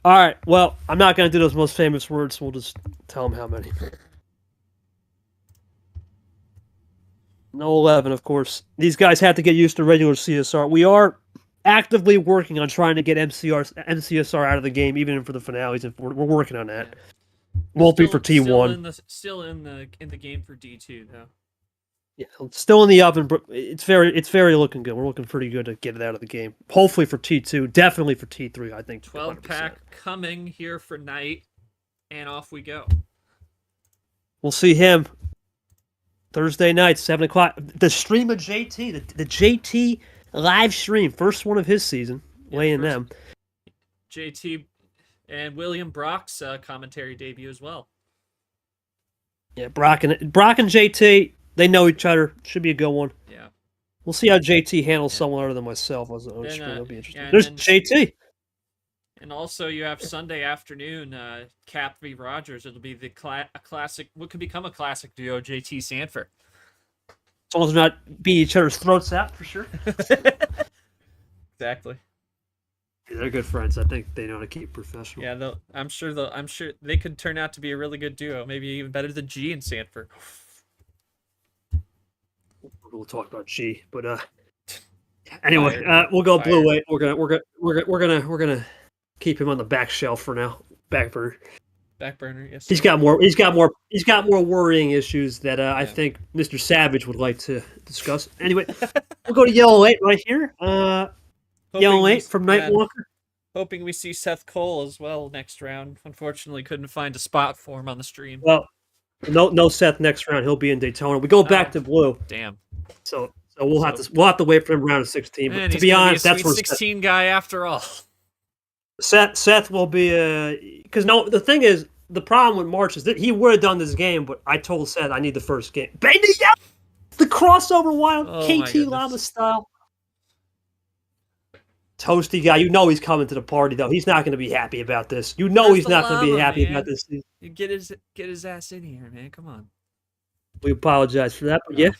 All right. Well, I'm not going to do those most famous words. We'll just tell them how many. No 11, of course. These guys have to get used to regular CSR. We are actively working on trying to get MCSR out of the game, even for the finales. And we're working on that. Yeah. Won't be for T1. Still in the game for D2 though. Yeah, it's still in the oven, but it's very looking good. We're looking pretty good to get it out of the game. Hopefully for T2, definitely for T3. I think 12-pack coming here for Knight, and off we go. We'll see him Thursday night, 7 o'clock. The stream of JT, the JT live stream, first one of his season, laying them. JT and William Brock's commentary debut as well. Yeah, Brock and JT, they know each other. Should be a good one. Yeah. We'll see how JT handles someone other than myself. That'll be interesting. Yeah, There's JT. And also, you have Sunday afternoon, Cap v. Rogers. It'll be a classic, what could become a classic duo, JT Sanford. As long as they're not beating each other's throats out, for sure. Exactly. Yeah, they're good friends. I think they know how to keep professional. Yeah, I'm sure they could turn out to be a really good duo. Maybe even better than G and Sanford. We'll talk about G, but anyway, we'll go blue weight. We're gonna keep him on the back shelf for now. Back burner. Yes. He's got more worrying issues that I think Mr. Savage would like to discuss. Anyway, we'll go to yellow 8 right here. Yellow 8 from Nightwalker. Hoping we see Seth Cole as well next round. Unfortunately, couldn't find a spot for him on the stream. Well, no Seth next round. He'll be in Daytona. We go back to blue. Damn. So we'll have to wait for him round of 16. But to be honest, that's where 16 guy after all. Seth will be because the thing is, the problem with March is that he would have done this game, but I told Seth I need the first game. Baby, yeah, the crossover wild KT Llama style. Toasty guy, he's coming to the party though. He's not going to be happy about this. He's not going to be happy about this. You get his ass in here, man. Come on. We apologize for that, but yeah.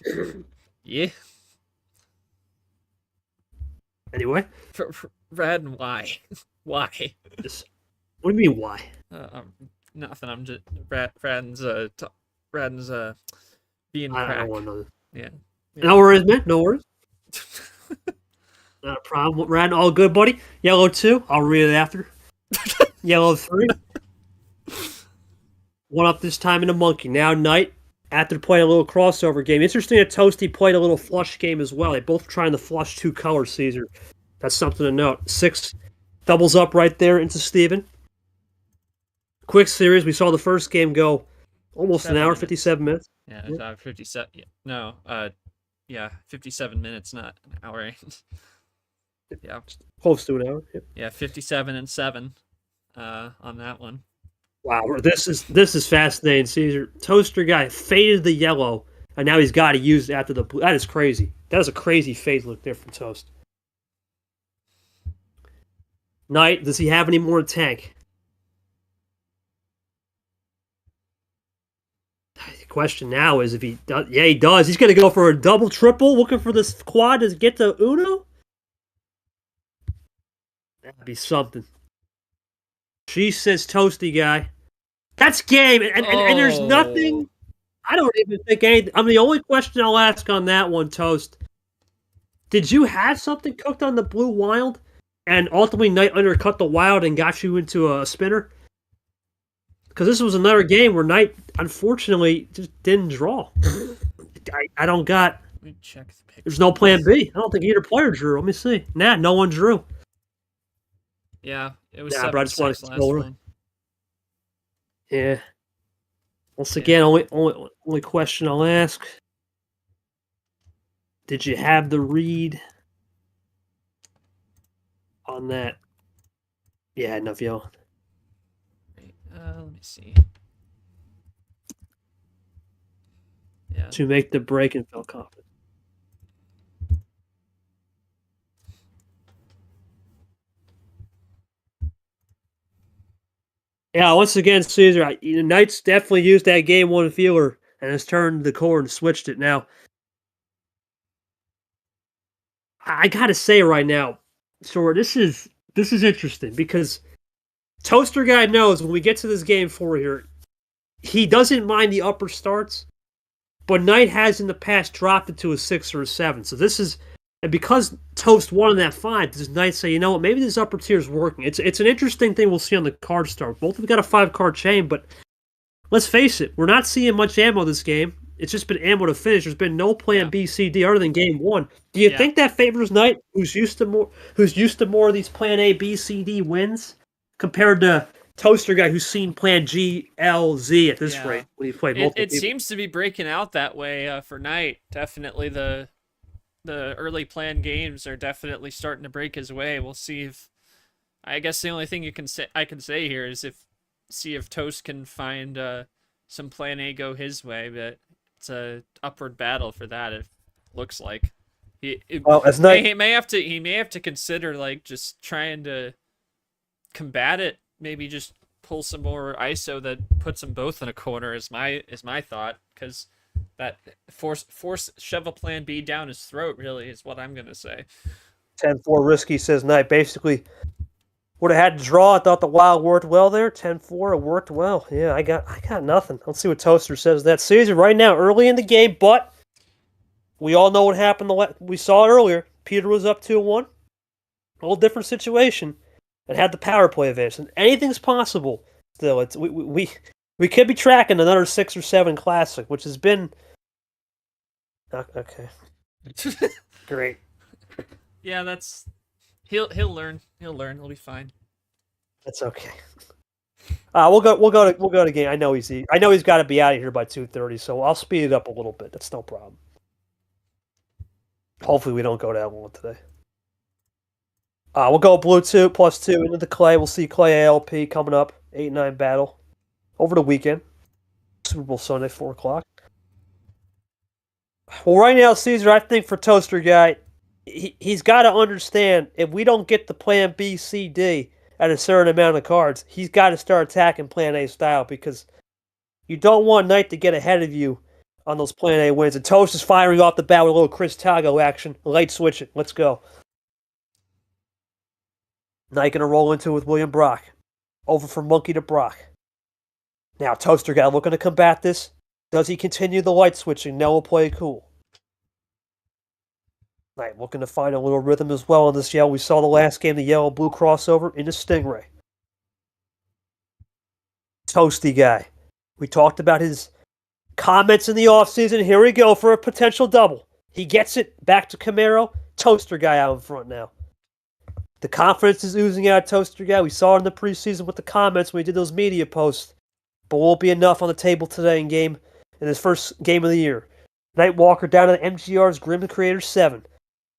Yeah. Anyway, Rad, and why? Why? What do you mean why? Nothing. I'm just Radden's being crack. I don't want to know. Yeah. No worries, man. No worries. Not a problem. Radden, all good, buddy. Yellow 2. I'll read it after. Yellow 3. One up this time in the monkey. Now Knight. After playing a little crossover game. Interesting that Toasty played a little flush game as well. They both trying to flush 2 colors, Caesar. That's something to note. 6 doubles up right there into Steven. Quick series. We saw the first game go almost an hour, 57 minutes. Yeah, it's 57. No, 57 minutes, not an hour. Yeah. Close to an hour. Yeah, 57 and 7 on that one. Wow, this is fascinating, Caesar. Toaster guy faded the yellow, and now he's got to use it after the blue. That is crazy. That is a crazy fade look there from Toast. Knight, does he have any more tank? The question now is if he does. Yeah, he does. He's going to go for a double, triple, looking for this quad to get to Uno? That'd be something. She says Toasty guy. That's game, and there's nothing. I don't even think anything. I mean, the only question I'll ask on that one, Toast. Did you have something cooked on the blue wild, and ultimately Knight undercut the wild and got you into a spinner? Because this was another game where Knight, unfortunately, just didn't draw. I don't got. Let me check the picture. There's no plan B. I don't think either player drew. Let me see. Nah, no one drew. Yeah, it was. Yeah, but I just wanted to last go. one. Yeah. Once again, only question I'll ask: did you have the read on that? Yeah, enough yellow. Let me see. Yeah. To make the break and feel confident. Yeah, once again, Caesar, Knights definitely used that game 1 feeler and has turned the core and switched it now. I gotta say right now, Sora, this is interesting because Toaster Guy knows when we get to this game 4 here, he doesn't mind the upper starts, but Knight has in the past dropped it to a 6 or a 7. So this is, and because Toast won in that 5, does Knight say, you know what, maybe this upper tier is working? It's an interesting thing we'll see on the card start. Both have got a 5-card chain, but let's face it, we're not seeing much ammo this game. It's just been ammo to finish. There's been no plan B, C, D other than game 1. Do you think that favors Knight, who's used to more of these plan A, B, C, D wins, compared to Toaster Guy, who's seen plan G, L, Z at this rate when he played multiple people? Seems to be breaking out that way for Knight. Definitely the early plan games are definitely starting to break his way. We'll see if, I guess the only thing I can say here is see if Toast can find some plan A go his way, but it's a upward battle for that. It looks like he may have to consider like just trying to combat it. Maybe just pull some more ISO that puts them both in a corner. Is my thought, because that force shove a plan B down his throat really is what I'm gonna say. 10-4 risky, says Knight. Basically, would have had to draw. I thought the wild worked well there. 10-4, it worked well. Yeah, I got nothing. Let's see what Toaster says. That Caesar right now, early in the game, but we all know what happened. We saw it earlier. Peter was up 2-1. A whole different situation, and had the power play advantage. And anything's possible. Still, it's we could be tracking another 6 or 7 classic, which has been okay. Great. Yeah, that's he'll learn. He'll be fine. That's okay. We'll go to game. I know he's got to be out of here by 2:30, so I'll speed it up a little bit. That's no problem. Hopefully we don't go that long today. We'll go blue 2 +2 into the Clay. We'll see Clay ALP coming up 8-9 battle over the weekend. Super Bowl Sunday 4:00. Well, right now, Caesar, I think for Toaster Guy, he's got to understand if we don't get the plan B, C, D at a certain amount of cards, he's got to start attacking plan A style, because you don't want Knight to get ahead of you on those plan A wins. And Toast is firing off the bat with a little Chris Tago action. Light switch it. Let's go. Knight going to roll into it with William Brock. Over from Monkey to Brock. Now, Toaster Guy looking to combat this. Does he continue the light switching? No, we'll play it cool. Knight looking to find a little rhythm as well in this yellow. We saw the last game, the yellow-blue crossover into Stingray. Toasty Guy. We talked about his comments in the offseason. Here we go for a potential double. He gets it back to Camaro. Toaster Guy out in front now. The confidence is oozing out of Toaster Guy. We saw it in the preseason with the comments when we did those media posts. But won't be enough on the table today in this first game of the year. Knight Walker down to the MGR's Grim Creator 7.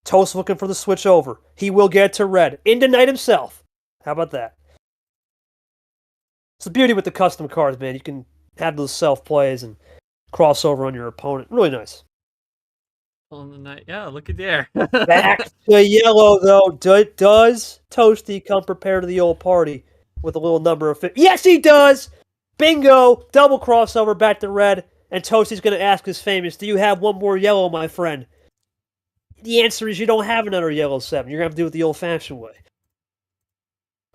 Toast looking for the switch over. He will get it to red. Into Knight himself. How about that? It's the beauty with the custom cards, man. You can have those self-plays and crossover on your opponent. Really nice. On the night, yeah, look at there. Back to yellow, though. Does Toasty come prepared to the old party with a little number of... Yes, he does! Bingo! Double crossover back to red. And Toasty's going to ask his famous, do you have one more yellow, my friend? The answer is you don't have another yellow 7. You're going to have to do it the old-fashioned way.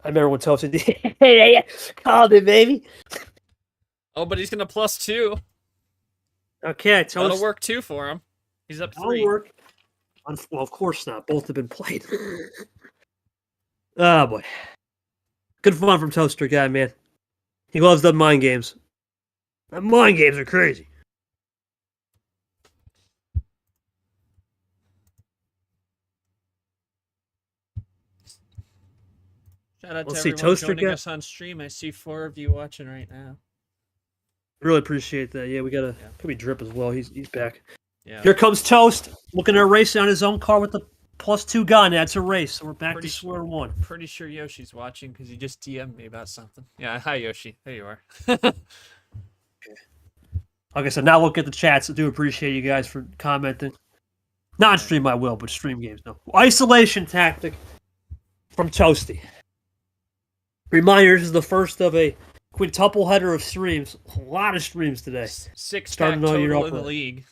I remember when Toasty did... Hey, called it, baby. Oh, but he's going to +2. Okay, Toast... That'll work, too, for him. He's up 3. That'll work. Well, of course not. Both have been played. Oh, boy. Good fun from Toaster Guy, man. He loves the mind games. The mind games are crazy. Shout out to everyone joining us on stream. I see 4 of you watching right now. Really appreciate that. Yeah, we got probably Drip as well. He's back. Yeah. Here comes Toast, looking to race on his own car with the +2 gun. That's a race, so we're back to square one. Pretty sure Yoshi's watching because he just DM'd me about something. Yeah, hi Yoshi. There you are. Okay. Like I said, now look at the chats. I do appreciate you guys for commenting. Not on stream I will, but stream games no. Isolation tactic from Toasty. Reminder, this is the first of a quintuple header of streams. A lot of streams today. 6 starting total in the league.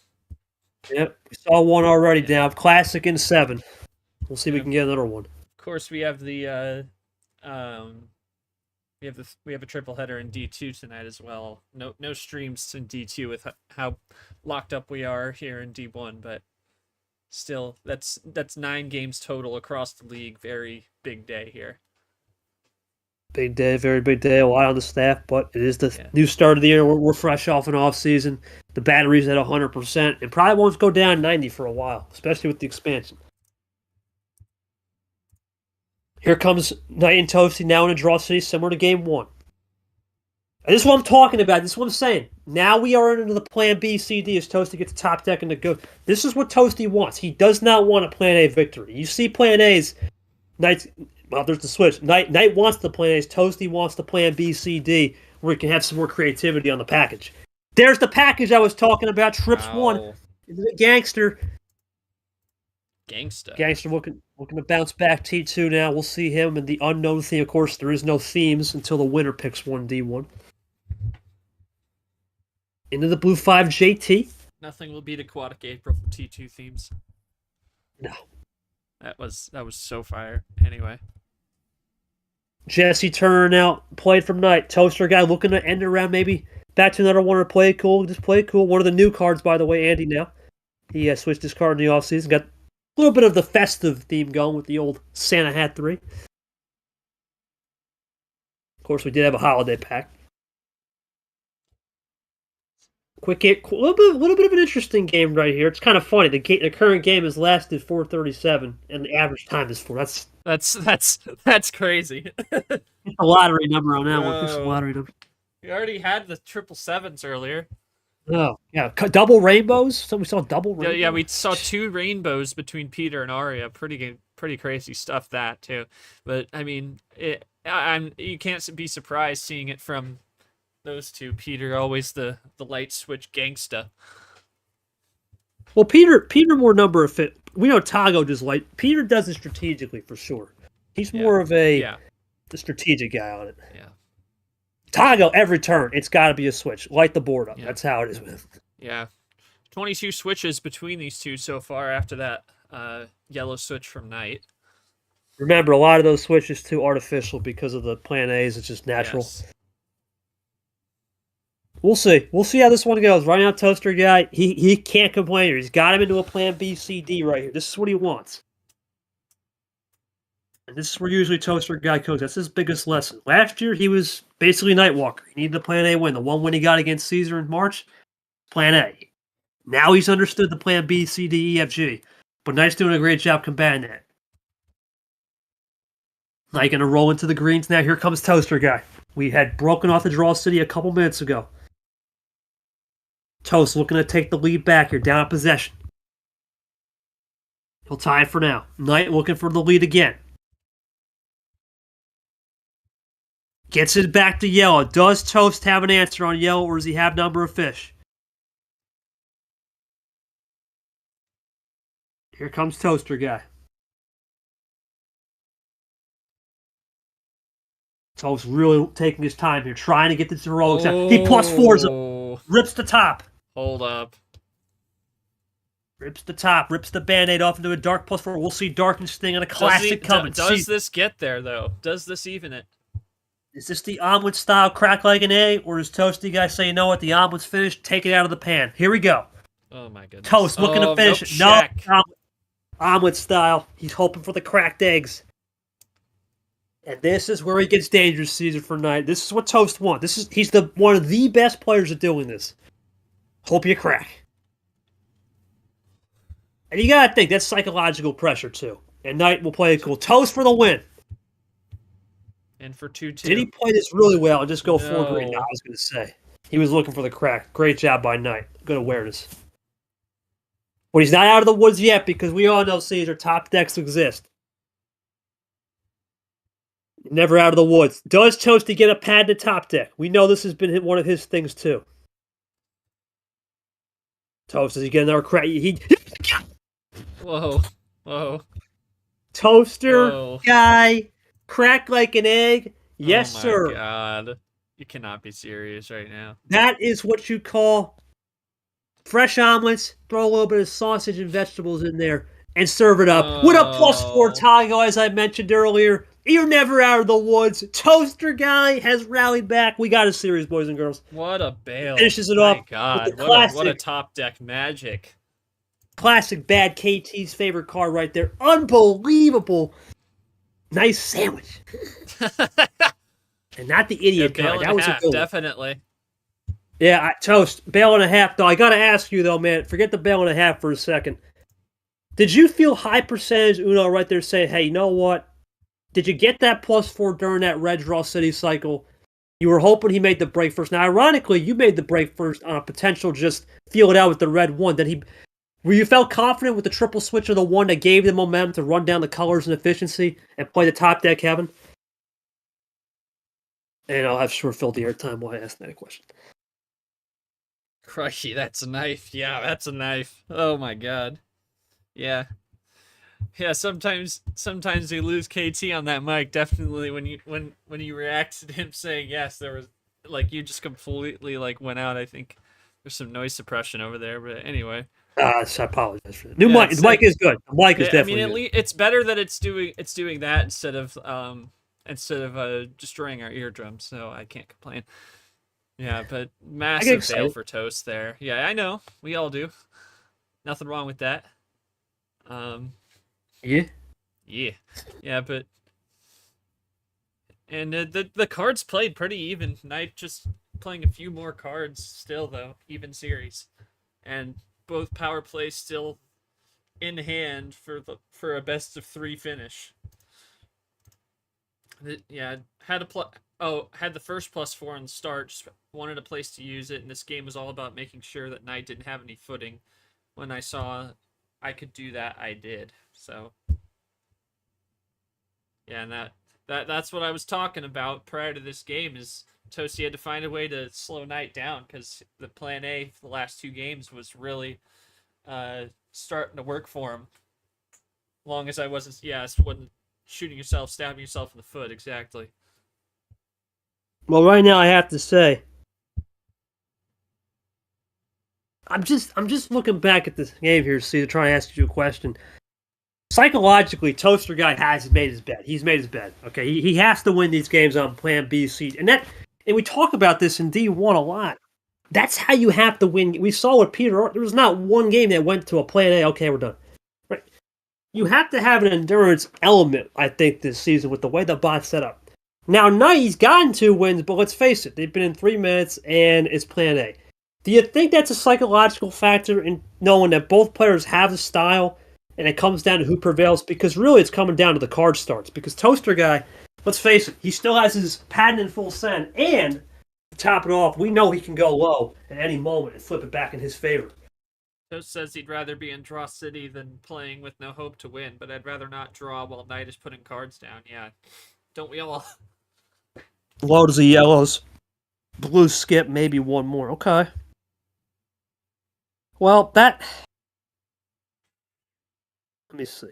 Yep, we saw one already down. Classic in 7. We'll see if we can get another one. Of course, we have the we have a triple header in D2 tonight as well. No streams in D2 with how locked up we are here in D1, but still, that's 9 games total across the league. Very big day here. Big day, very big day. A lot on the staff, but it is the new start of the year. We're fresh off an off season. The battery's at 100%, and probably won't go down 90 for a while, especially with the expansion. Here comes Knight and Toasty now in a draw city, similar to Game 1. And this is what I'm talking about. This is what I'm saying. Now we are into the plan B, C, D as Toasty gets the top deck and to go. This is what Toasty wants. He does not want a plan A victory. You see plan A's, Knight's, well, there's the switch. Knight wants the plan A's, Toasty wants the plan B, C, D, where he can have some more creativity on the package. There's the package I was talking about. Trips 1. Is it Gangster? Gangster looking to bounce back T2 now. We'll see him in the unknown theme. Of course, there is no themes until the winner picks 1D1. Into the blue 5 JT. Nothing will beat Aquatic April from T2 themes. No. That was so fire. Anyway. Jesse turn out, played from Knight. Toaster guy looking to end around maybe back to another one or play cool. Just play cool. One of the new cards, by the way, Andy now. He switched his card in the offseason. Got a little bit of the festive theme going with the old Santa Hat 3. Of course, we did have a holiday pack. Quick game, a little bit of an interesting game right here. It's kind of funny. The current game has lasted 4:37, and the average time is 4. That's crazy. A lottery number on that one. It's a lottery number. We already had the 777s earlier. Oh, yeah. Double rainbows? So we saw double rainbows? Yeah, we saw 2 rainbows between Peter and Arya. Pretty crazy stuff, that, too. But, I mean, you can't be surprised seeing it from those two. Peter, always the light switch gangsta. Well, Peter more number of fit. We know Tago does light. Peter does it strategically, for sure. He's more of the strategic guy on it. Yeah. Tago, every turn, it's got to be a switch. Light the board up. Yeah. That's how it is with him. Yeah. 22 switches between these two so far after that yellow switch from Knight. Remember, a lot of those switches, too, artificial because of the plan A's. It's just natural. Yes. We'll see. We'll see how this one goes. Right now, Toaster guy, he can't complain here. He's got him into a plan B, C, D right here. This is what he wants. And this is where usually Toaster guy goes. That's his biggest lesson. Last year, he was basically Nightwalker. He needed the plan A win. The one win he got against Caesar in March, plan A. Now he's understood the plan B, C, D, E, F, G. But Knight's doing a great job combating that. Knight going to roll into the greens now. Here comes Toaster guy. We had broken off the draw city a couple minutes ago. Toast looking to take the lead back here, down in possession. He'll tie it for now. Knight looking for the lead again. Gets it back to yellow. Does Toast have an answer on yellow, or does he have number of fish? Here comes Toaster guy. Toast really taking his time here, trying to get this heroics out. He plus 4s, rips the top. Hold up. Rips the top, rips the Band-Aid off into a dark plus 4. We'll see Dark and Sting on a classic coming. Does this get there, though? Does this even it? Is this the omelet style crack like an egg, or does Toasty guy say, you know what, the omelet's finished, take it out of the pan? Here we go. Oh, my goodness. Toast looking to finish it. No, omelet style. He's hoping for the cracked eggs. And this is where he gets dangerous, Caesar, for Knight. This is what Toast wants. He's one of the best players at doing this. Hope you crack. And you gotta think, that's psychological pressure, too. And Knight will play it cool. Toast for the win. And for 2-2. Did he play this really well and just go 4 green? No, I was going to say. He was looking for the crack. Great job by Knight. Good awareness. But he's not out of the woods yet because we all know, Caesar, top decks exist. Never out of the woods. Does Toasty get a pad to top deck? We know this has been one of his things, too. Toast, does he get another crack? Whoa. Toaster guy. Crack like an egg. Yes, sir. Oh, my God. You cannot be serious right now. That is what you call fresh omelets. Throw a little bit of sausage and vegetables in there, and serve it up with a +4 Oh. Tago, as I mentioned earlier. You're never out of the woods. Toaster Guy has rallied back. We got a series, boys and girls. What a bail. Finishes it My off with God. the What a classic, top deck magic. classic bad KT's favorite card right there. Unbelievable. Nice sandwich. And not the idiot Bail kind. and That a was half, a good one. definitely. Yeah, Toast, bail and a half, though. I got to ask you, though, man. Forget the bail and a half for a second. Did you feel high percentage Uno right there saying, hey, you know what? Did you get that +4 during that Red Draw City cycle? You were hoping he made the break first. Now, ironically, you made the break first on a potential just feel it out with the red one. Were you felt confident with the triple switch of the one that gave the momentum to run down the colors and efficiency and play the top deck, Kevin? And I'll have sure filled the airtime while I ask that question. Crikey, that's a knife. Yeah, that's a knife. Oh my God. Yeah. Yeah, sometimes you lose KT on that mic. Definitely when you reacted to him saying yes, there was like you just completely like went out. I think there's some noise suppression over there, but anyway. I apologize for that. New mic. The mic is good. The mic is definitely good. It's better that it's doing that instead of destroying our eardrums. So I can't complain. Yeah, but massive fail for Toast there. Yeah, I know. We all do. Nothing wrong with that. Yeah. Yeah, but and the cards played pretty even. Knight just playing a few more cards still though, even series, and both power plays still in hand for a best of 3 finish. Yeah, had the first +4 on the start. Just wanted a place to use it, and this game was all about making sure that Knight didn't have any footing. When I saw I could do that, I did. So yeah, and that's what I was talking about prior to this game is Toasty had to find a way to slow Knight down because the plan A for the last 2 games was really starting to work for him. Long as I wasn't shooting yourself, stabbing yourself in the foot, exactly. Well, right now I have to say, I'm just looking back at this game here, see, to try and ask you a question. Psychologically, Toaster Guy has made his bed. He's made his bed. Okay, he has to win these games on Plan B, C, and we talk about this in D1 a lot. That's how you have to win. We saw with Peter. There was not one game that went to a Plan A. Okay, we're done. Right? You have to have an endurance element, I think, this season with the way the bot's set up. Now, Knight, he's gotten 2 wins, but let's face it, they've been in 3 minutes, and it's Plan A. Do you think that's a psychological factor in knowing that both players have a style, and it comes down to who prevails? Because really, it's coming down to the card starts. Because Toaster Guy, let's face it, he still has his patent in full send, and to top it off, we know he can go low at any moment and flip it back in his favor. Toast says he'd rather be in Draw City than playing with no hope to win, but I'd rather not draw while Knight is putting cards down. Yeah, don't we all? Loads of yellows. Blue skip, maybe one more. Okay. Well, let me see.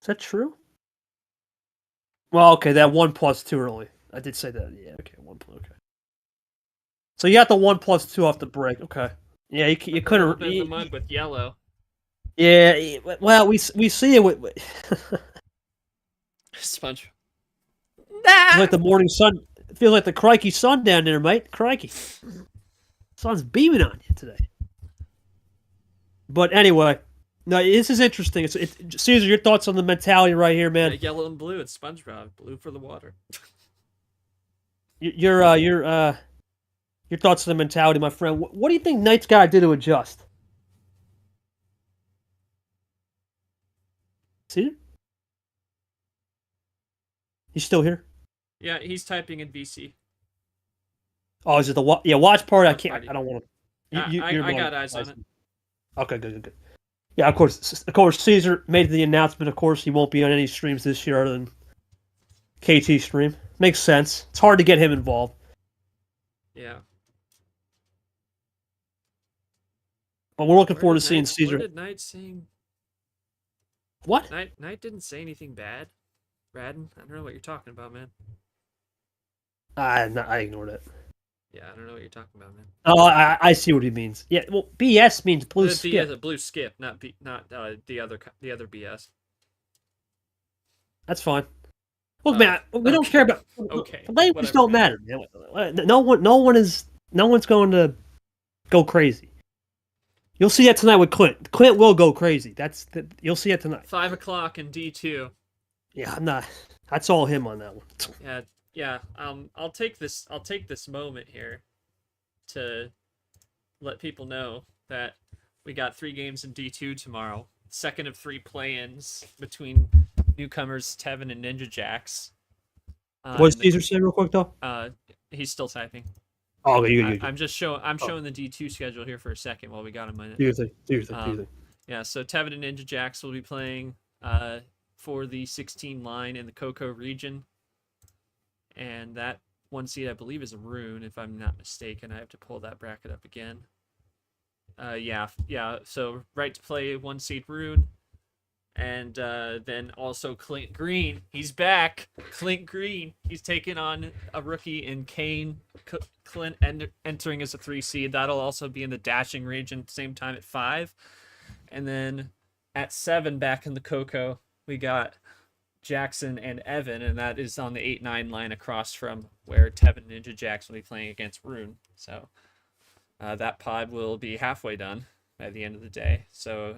Is that true? Well, okay, that 1+2 too early. I did say that. Yeah, okay, 1+. Okay. So you got the 1+2 off the break. Okay. Yeah, you couldn't. In the mud with yellow. Yeah, well, we see it with Sponge. like the morning sun. It feels like the crikey sun down there, mate. Crikey. Sun's beaming on you today. But anyway, no, this is interesting. Caesar, your thoughts on the mentality right here, man? Yeah, yellow and blue. It's SpongeBob. Blue for the water. Your thoughts on the mentality, my friend. What do you think Knight's got to do to adjust? Caesar? He's still here? Yeah, he's typing in VC. Oh, is it the watch part? I can't. I don't want to. I got eyes on it. Okay, good. Yeah, of course. Caesar made the announcement. Of course, he won't be on any streams this year other than KT stream. Makes sense. It's hard to get him involved. Yeah. But we're looking forward to seeing Caesar. What did Knight saying? What? Knight didn't say anything bad. Radden, I don't know what you're talking about, man. I ignored it. Yeah, I don't know what you're talking about, man. Oh, I see what he means. Yeah, well, BS means blue The skip. BS, blue skip, not the other BS. That's fine. Look, man, we don't care about Okay, language. whatever, Don't man. matter. No one's going to go crazy. You'll see that tonight with Clint. Clint will go crazy. You'll see it tonight. 5 o'clock in D2. Yeah, I'm not. That's all him on that one. Yeah. I'll take this moment here to let people know that we got 3 games in D2 tomorrow. Second of 3 play-ins between newcomers Tevin and Ninja Jacks. What does Caesar say real quick though? He's still typing. Oh, you. I'm showing the D2 schedule here for a second while we got a minute. Do your thing. Yeah, so Tevin and Ninja Jacks will be playing for the 16 line in the Coco region. And that 1 seed, I believe, is a Rune, if I'm not mistaken. I have to pull that bracket up again. Yeah. So right to play 1 seed Rune. And then also Clint Green. He's back. Clint Green. He's taking on a rookie in Kane. Clint entering as a 3 seed. That'll also be in the dashing region at the same time at 5. And then at 7 back in the Coco, we got Jackson and Evan, and that is on the 8-9 line across from where Tevin Ninja Jacks will be playing against Rune. So that pod will be halfway done by the end of the day. So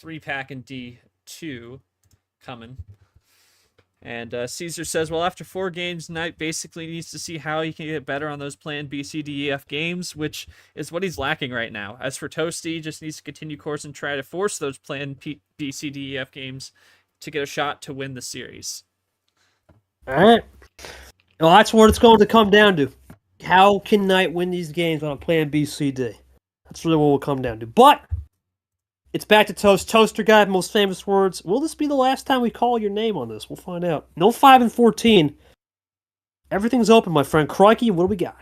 3-pack in D2 coming. And Caesar says, well, after 4 games, Knight basically needs to see how he can get better on those planned B, C, D, E, F games, which is what he's lacking right now. As for Toasty, just needs to continue course and try to force those planned B, C, D, E, F games to get a shot to win the series. All right. Well, that's what it's going to come down to. How can Knight win these games on a plan B, C, D? That's really what we'll come down to. But it's back to Toaster Guy, most famous words. Will this be the last time we call your name on this? We'll find out. No 5 and 14. Everything's open, my friend. Crikey, what do we got?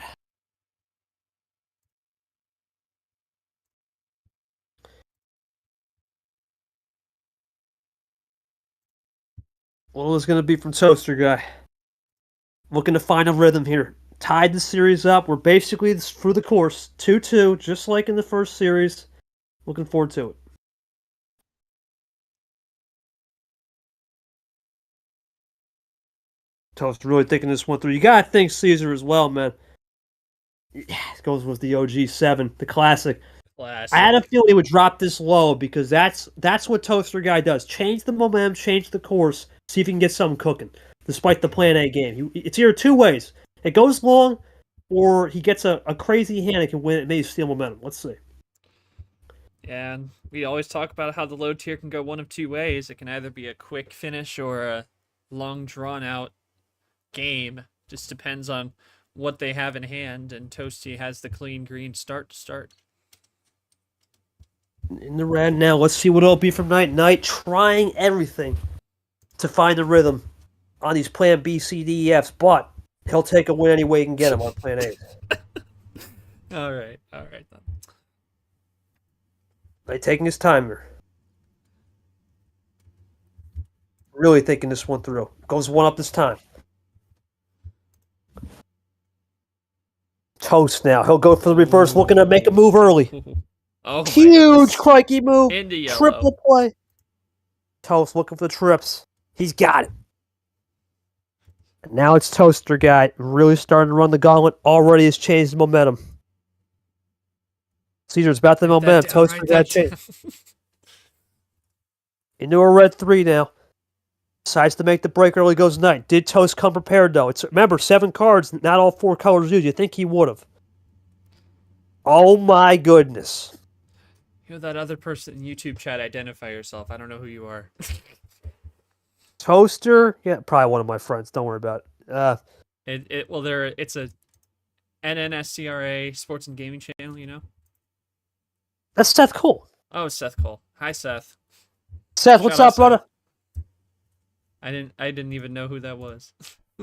Well, it's going to be from Toaster Guy. Looking to find a rhythm here. Tied the series up. We're basically through the course. 2-2, just like in the first series. Looking forward to it. Toast really thinking this one through. You gotta think Caesar as well, man. It goes with the OG 7, the classic. I had a feeling he would drop this low because that's what Toaster Guy does. Change the momentum, change the course, see if he can get something cooking. Despite the plan A game, it's either 2 ways. It goes long, or he gets a crazy hand and can win it, maybe steal momentum. Let's see. Yeah, and we always talk about how the low tier can go one of 2 ways. It can either be a quick finish or a long, drawn-out game. Just depends on what they have in hand, and Toasty has the clean green start to start. In the red now, let's see what it'll be from Knight. Knight trying everything to find the rhythm on these plan B, C, D, E, Fs, but he'll take a win any way he can get him on plan A. All right then. Knight taking his time here. Really thinking this one through. Goes 1 up this time. Toast now. He'll go for the reverse, looking to make a move early. Oh, huge crikey move. Into yellow. Triple play. Toast looking for the trips. He's got it. And now it's Toaster Guy. Really starting to run the gauntlet. Already has changed the momentum. Caesar's about the momentum. Toaster Guy changed. Into a red 3 now. Decides to make the break early, goes Knight. Did Toast come prepared, though? Remember, 7 cards, not all 4 colors used. You think he would have. Oh, my goodness. You're that other person in YouTube chat. Identify yourself. I don't know who you are. Toaster? Yeah, probably one of my friends. Don't worry about it. It's a NNSCRA Sports and Gaming channel, you know? That's Seth Cole. Oh, Seth Cole. Hi, Seth. Seth, what's up, brother? I didn't even know who that was.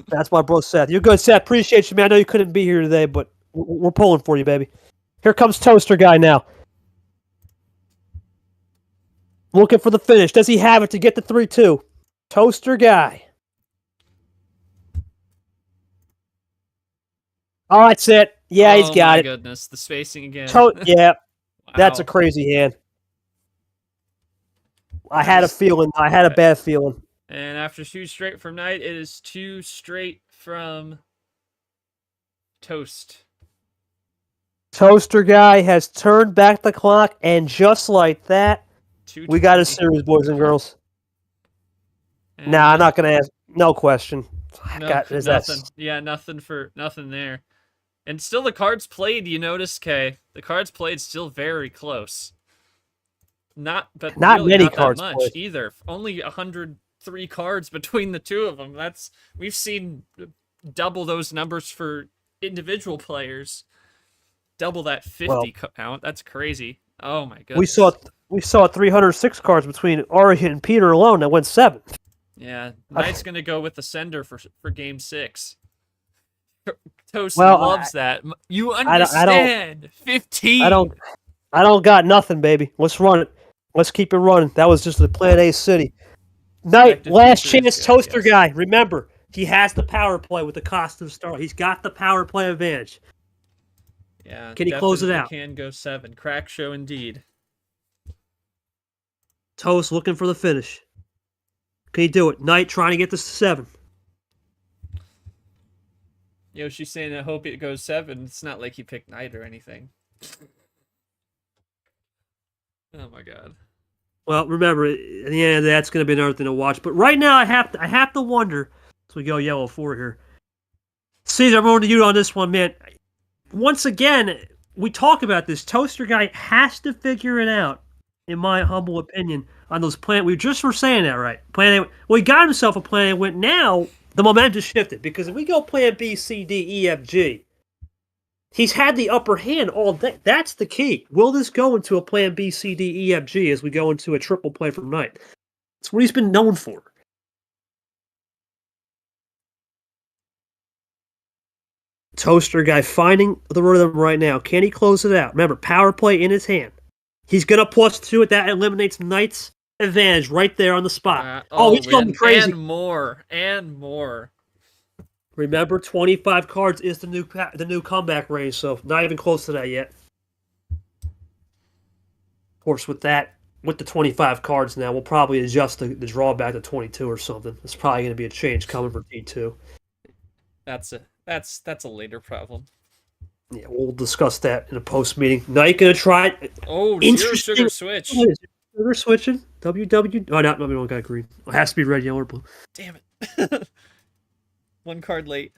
That's my bro, Seth. You're good, Seth. Appreciate you, man. I know you couldn't be here today, but we're pulling for you, baby. Here comes Toaster Guy now. Looking for the finish. Does he have it to get the 3-2? Toaster Guy. Oh, that's it. Yeah, he's Oh got my it. goodness, the spacing again. Yeah, that's a Wow. crazy hand. I That had a is feeling. I had a bad feeling. and after 2 straight from Knight, it is 2 straight from Toast. Toaster guy has turned back the clock, and just like that, we got a 220. series, boys and girls. And Nah, I'm not gonna ask. No question. no, God, is that? nothing. Yeah, nothing there. And still the cards played, you notice, Kay. The cards played still very close. But Not really many not that cards much played. either. Only 103 cards between the two of them. We've seen double those numbers for individual players. Double that 50 Well, count. That's crazy. Oh my we saw goodness. 306 cards between Ari and Peter alone. That went 7. Yeah, Knight's gonna go with the sender for game 6. Toasty Well, loves that. You I don't, understand? I 15. don't, I don't got nothing, baby. Let's run it. Let's keep it running. That was just the Plan A city. Knight, Effective last future is chance, good, Toaster yes. guy. Remember, he has the power play with the costume star. He's got the power play advantage. Yeah, Can he close it out? can go 7. Crack show indeed. Toast looking for the finish. Can he do it? Knight trying to get this to 7. Yoshi's saying, I hope it goes 7. It's not like he picked Knight or anything. Oh my god. Well, remember, in the end, that's going to be another thing to watch. But right now, I have to wonder. So we go yellow 4 here. Caesar, I'm going to you on this one, man. Once again, we talk about this. Toaster guy has to figure it out, in my humble opinion, on those plan. We just were saying that, right? Plan A. Well, he got himself a plan A. Went now. The momentum just shifted because if we go plan B, C, D, E, F, G, he's had the upper hand all day. That's the key. Will this go into a plan B, C, D, E, F, G as we go into a triple play from Knight? That's what he's been known for. Toaster guy finding the rhythm right now. Can he close it out? Remember, power play in his hand. He's going to +2 it. That eliminates Knight's advantage right there on the spot. He's going crazy. And more. And more. Remember, 25 cards is the new comeback range, so not even close to that yet. Of course, with the 25 cards now, we'll probably adjust the drawback to 22 or something. It's probably going to be a change coming for D2. That's a later problem. Yeah, we'll discuss that in a post meeting. Knight going to try it. Oh, zero sugar switch. Sugar switching. WW. Oh, no, we don't got green. It has to be red, yellow, or blue. Damn it. 1 card late.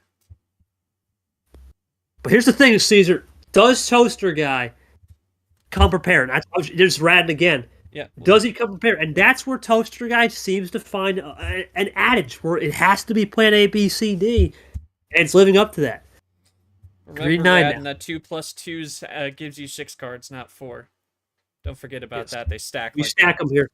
But here's the thing, Caesar. Does Toaster Guy come prepared? There's Radin again. Yeah. Does he come prepared? And that's where Toaster Guy seems to find an adage where it has to be plan A, B, C, D. And it's living up to that. Remember, Radin, that 2+2s gives you 6 cards, not 4. Don't forget about that. They stack. We stack them here.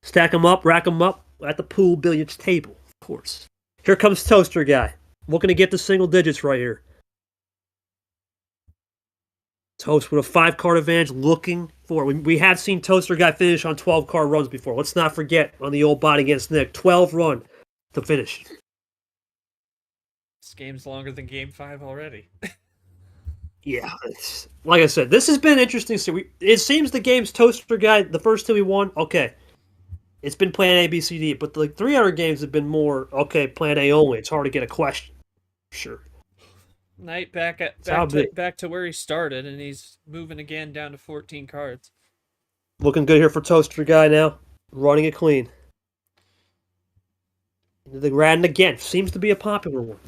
Stack them up, rack them up at the pool billiards table, of course. Here comes Toaster Guy. Looking to get the single digits right here. Toast with a 5-card advantage, looking for it. We have seen Toaster Guy finish on 12-card runs before. Let's not forget on the old bot against Nick, 12 run to finish. This game's longer than Game 5 already. Yeah, like I said, this has been interesting. So it seems the game's Toaster Guy, the first 2 we won, okay. It's been plan A, B, C, D, but the 3 other games have been more, okay, plan A only. It's hard to get a question. Sure. Knight back to where he started, and he's moving again down to 14 cards. Looking good here for Toaster Guy now. Running it clean. The Radin again. Seems to be a popular one.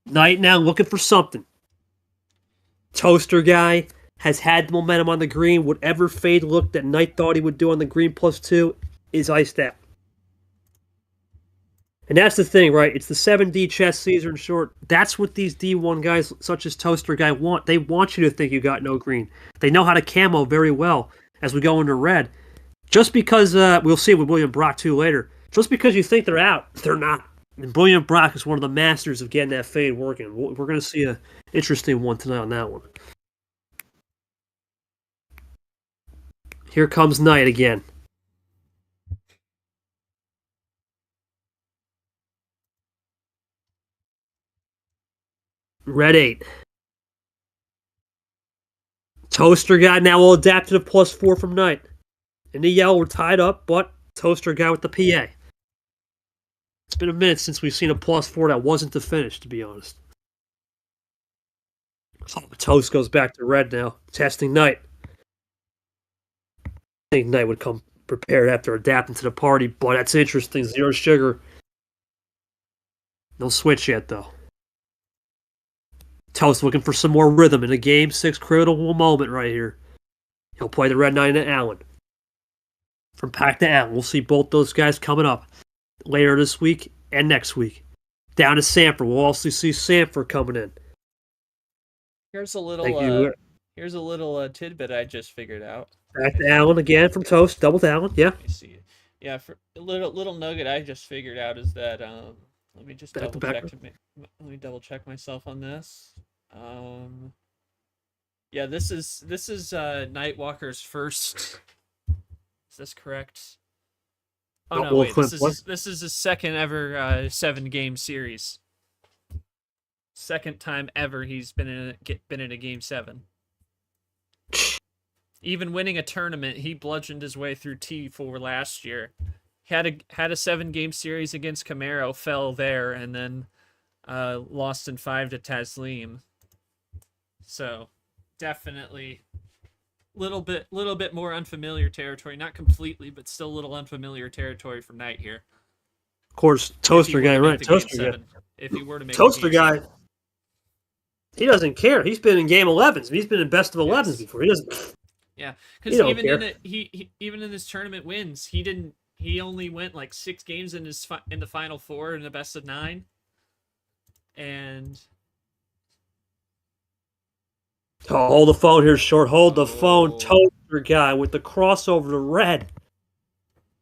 Knight now looking for something. Toaster Guy has had the momentum on the green. Whatever fade look that Knight thought he would do on the green +2 is iced out. And that's the thing, right? It's the 7D chess, Caesar, in short. That's what these D1 guys, such as Toaster Guy, want. They want you to think you got no green. They know how to camo very well as we go into red. Just because, we'll see with William Brock too later, just because you think they're out, they're not. And William Brock is one of the masters of getting that fade working. We're going to see an interesting one tonight on that one. Here comes Knight again. Red 8. Toaster guy now will adapt to the +4 from Knight. In the yellow, we're tied up, but Toaster guy with the PA. It's been a minute since we've seen a +4 that wasn't the finish, to be honest. Oh, Toast goes back to red now, testing Knight. I think Knight would come prepared after adapting to the party, but that's interesting. 0 sugar. No switch yet, though. Toast looking for some more rhythm in a Game 6 critical moment right here. He'll play the red 9 to Allen. From Pack to Allen, we'll see both those guys coming up later this week and next week. Down to Sanford, we'll also see Sanford coming in. Here's a little tidbit I just figured out. Back to Allen again from Toast, double to Allen, yeah. Let me see. Yeah, for a little nugget I just figured out is that let me just double check myself on this. Yeah, this is Nightwalker's first. Is this correct? Oh no, wait. This is his second ever 7-game series. Second time ever he's been in a Game 7. Even winning a tournament, he bludgeoned his way through T4 last year. Had a 7-game series against Camaro, fell there, and then lost in 5 to Taslim. So definitely little bit more unfamiliar territory. Not completely, but still a little unfamiliar territory for Knight here. Of course, Toaster guy, right? Toaster guy. If he were to make Toaster guy, he doesn't care. He's been in Game 11s. He's been in best of 11s before. He doesn't. Yeah, because even in his tournament wins, he only went like 6 games in the final 4 in the best of 9, and hold the phone here, short. Hold the phone, Toaster guy with the crossover to red.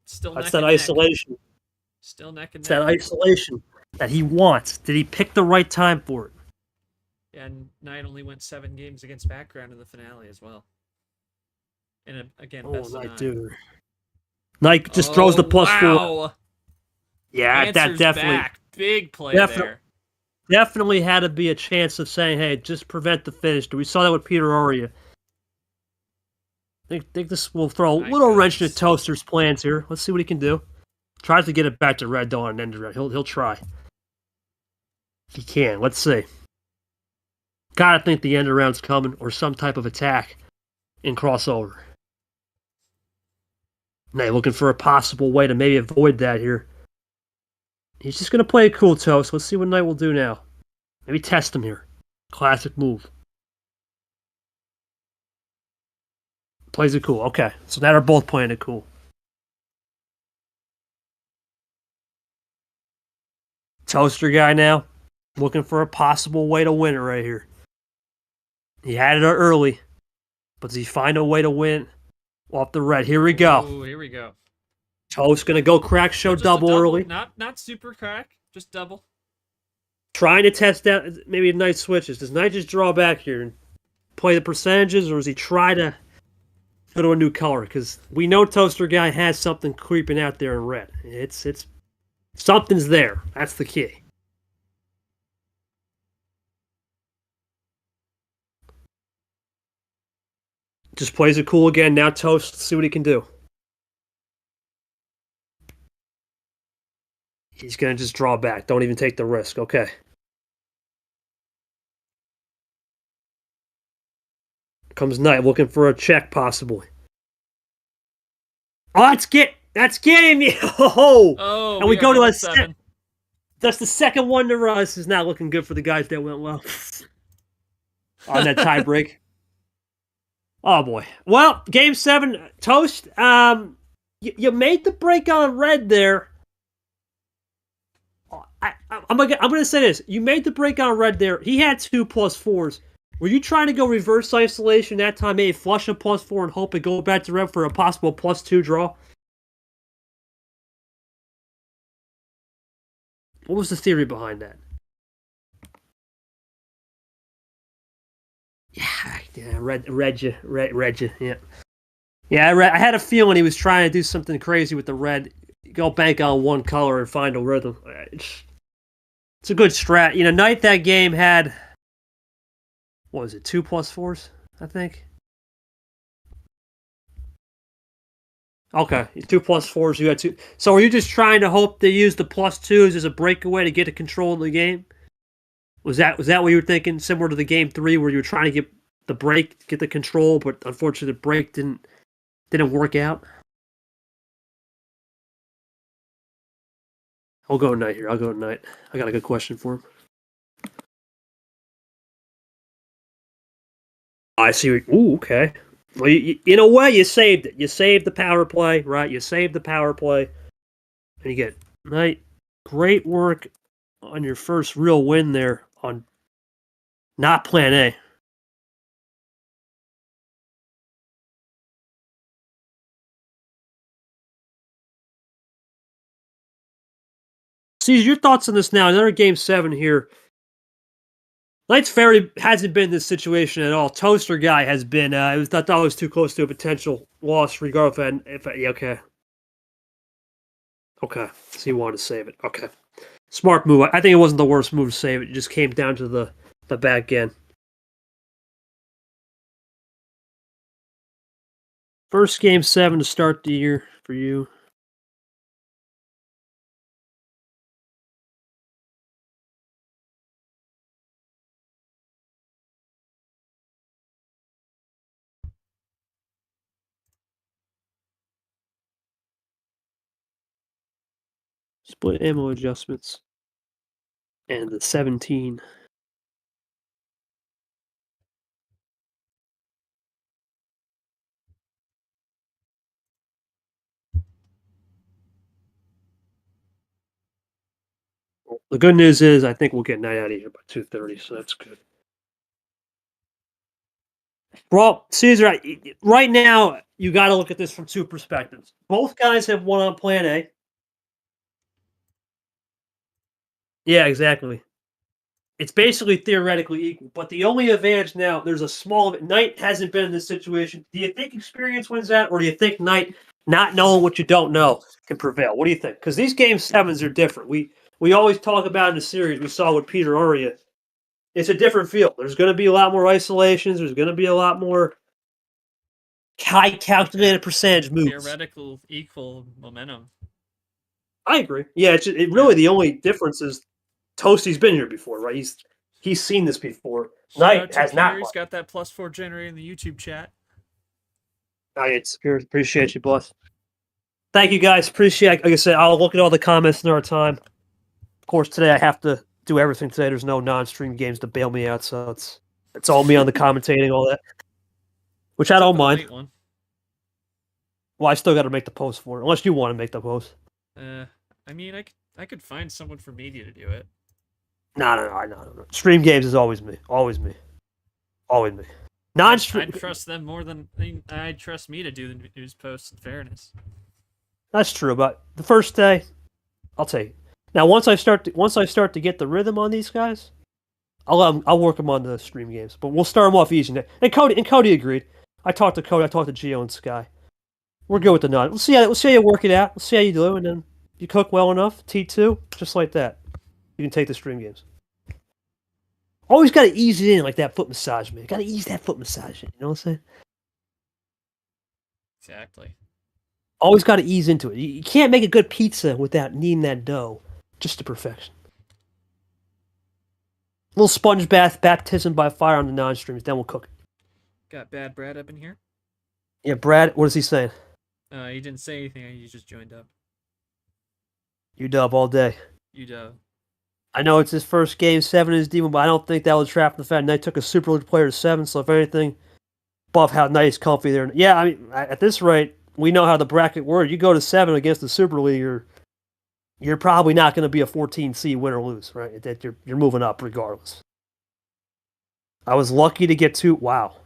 Still, that's that isolation. Still neck and neck. It's that isolation that he wants. Did he pick the right time for it? Yeah, and Knight only went 7 games against Background in the finale as well. And again, best of 9. Dude. Knight just throws the +4. Yeah, Answers that definitely back. Big play there. Definitely had to be a chance of saying, "Hey, just prevent the finish." We saw that with Peter Aria. I think this will throw a little wrench into Toaster's plans here. Let's see what he can do. Tries to get it back to red dawn and end red. He'll try. He can. Let's see. Gotta think the end around's coming or some type of attack in crossover. Now looking for a possible way to maybe avoid that here. He's just going to play it cool, Toast. Let's see what Knight will do now. Maybe test him here. Classic move. Plays it cool. Okay, so now they're both playing it cool. Toaster guy now. Looking for a possible way to win it right here. He had it early. But does he find a way to win off the red? Here we go. Oh, here we go. Toast gonna go crack show double early. Not super crack, just double. Trying to test out maybe Knight switches. Does Knight just draw back here and play the percentages, or does he try to go to a new color? Because we know Toaster guy has something creeping out there in red. It's something's there. That's the key. Just plays it cool again. Now Toast, let's see what he can do. He's going to just draw back. Don't even take the risk. Okay. Comes Knight looking for a check, possibly. Oh, that's getting me. Oh, and we go to a 7. That's the second one to us. This is not looking good for the guys that went well on that tie break. Oh boy. Well, Game 7, Toast. You made the break on red there. I'm gonna say this. You made the break on red there. He had 2 +4s. Were you trying to go reverse isolation that time, maybe flush a +4 and hope it go back to red for a possible +2 draw? What was the theory behind that? Yeah, read you, yeah. Yeah, I had a feeling he was trying to do something crazy with the red. Go bank on one color and find a rhythm. It's a good strat. Knight that game had what was it, 2+4s, I think? Okay, 2+4s, you had 2. So are you just trying to hope they use the +2s as a breakaway to get a control of the game? Was that what you were thinking, similar to the game 3 where you were trying to get the break, get the control, but unfortunately the break didn't work out? I'll go Knight here. I got a good question for him. I see. Ooh, okay. Well, in a way, you saved it. You saved the power play, right? You saved the power play, and you get Knight. Great work on your first real win there on not Plan A. See, your thoughts on this now? Another game 7 here. Knight's Fairy hasn't been in this situation at all. Toaster guy has been. I thought it was too close to a potential loss, regardless okay. Okay, so he wanted to save it. Okay, smart move. I think it wasn't the worst move to save it. It just came down to the back end. First game 7 to start the year for you. Split ammo adjustments. And the 17. The good news is I think we'll get Knight out of here by 2:30, so that's good. Well, Caesar, right now you got to look at this from two perspectives. Both guys have won on Plan A. Yeah, exactly. It's basically theoretically equal, but the only advantage now, there's a small. Knight hasn't been in this situation. Do you think experience wins that, or do you think Knight, not knowing what you don't know, can prevail? What do you think? Because these game 7s are different. We always talk about in the series. We saw with Peter Aria. It's a different feel. There's going to be a lot more isolations. There's going to be a lot more high calculated percentage moves. Theoretical equal momentum. I agree. Yeah, really the only difference is Toasty's been here before, right? He's seen this before. Knight has not. He's got that +4 generator in the YouTube chat. Appreciate you, boss. Thank you, guys. Appreciate. Like I said, I'll look at all the comments in our time. Of course, today I have to do everything today. There's no non-stream games to bail me out, so it's all me on the commentating, all that, which I don't mind. One. Well, I still got to make the post for it, unless you want to make the post. I mean, I could find someone for media to do it. No. Stream games is always me. Always me. Non-stream. I'd trust them more than I'd trust me to do the news posts. In fairness, that's true. But the first day, I'll tell you. Now, once I start to get the rhythm on these guys, I'll work them on the stream games. But we'll start them off easy. And Cody agreed. I talked to Cody. I talked to Gio and Sky. We're good with the nod. We'll see how you work it out. We'll see how you do, and then you cook well enough. T2, just like that, you can take the stream games. Always got to ease it in like that foot massage, man. Got to ease that foot massage in. You know what I'm saying? Exactly. Always got to ease into it. You can't make a good pizza without kneading that dough just to perfection. A little sponge bath, baptism by fire on the non-streams. Then we'll cook it. Got Bad Brad up in here? Yeah, Brad, what is he saying? He didn't say anything. He just joined up. UW all day. UW. I know it's his first game 7 in his demon, but I don't think that was trapped in the fact Knight took a Super League player to 7, so if anything, buff how Knight's comfy there. Yeah, I mean, at this rate, we know how the bracket works. You go to 7 against the Super League, you're probably not going to be a 14C win or lose, right? That you're moving up regardless. I was lucky to get 2. Wow.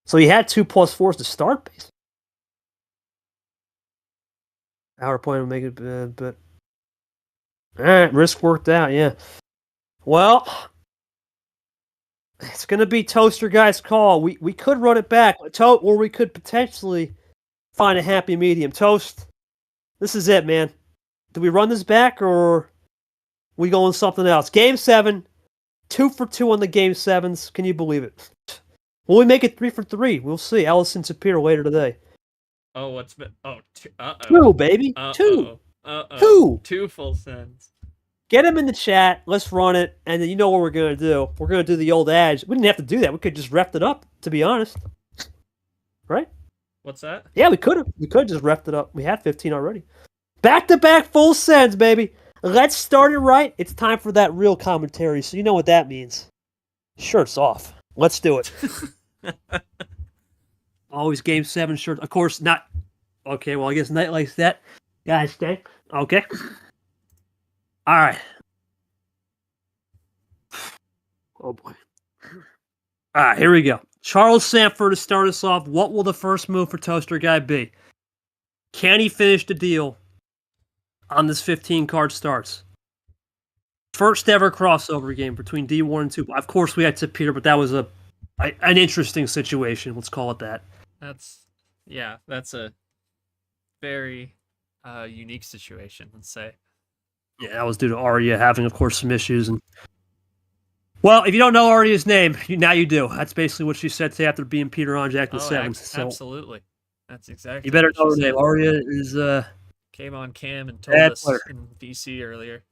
So he had 2+4s to start, basically. PowerPoint will make it, but all right, risk worked out, yeah. Well, it's going to be Toaster Guy's call. We could run it back, or we could potentially find a happy medium. Toast, this is it, man. Do we run this back, or we going something else? Game 7, 2 for 2 on the game 7s. Can you believe it? Will we make it 3 for 3? We'll see. Allison's appear later today. Oh, what's been? Oh, Two, baby. Two. Two. 2 full sends. Get him in the chat. Let's run it. And then you know what we're going to do. We're going to do the old adage. We didn't have to do that. We could just ref it up, to be honest. Right? What's that? Yeah, we could have. We could have just refed it up. We had 15 already. Back-to-back full sends, baby. Let's start it right. It's time for that real commentary, so you know what that means. Shirts off. Let's do it. Always game 7 shirt. Of course, not. Okay, well, I guess Night likes that. Guys, stay. Okay. All right. Oh, boy. All right, here we go. Charles Sanford to start us off. What will the first move for Toaster Guy be? Can he finish the deal on this 15-card starts? First ever crossover game between D1 and 2. Of course, we had Tip Peter, but that was an interesting situation. Let's call it that. That's a very unique situation, let's say. Yeah, that was due to Arya having, of course, some issues. And well, if you don't know Arya's name, now you do. That's basically what she said today after being Peter on Jack the 7th. So absolutely. That's exactly. You better know her name. Arya is came on cam and told us in DC earlier.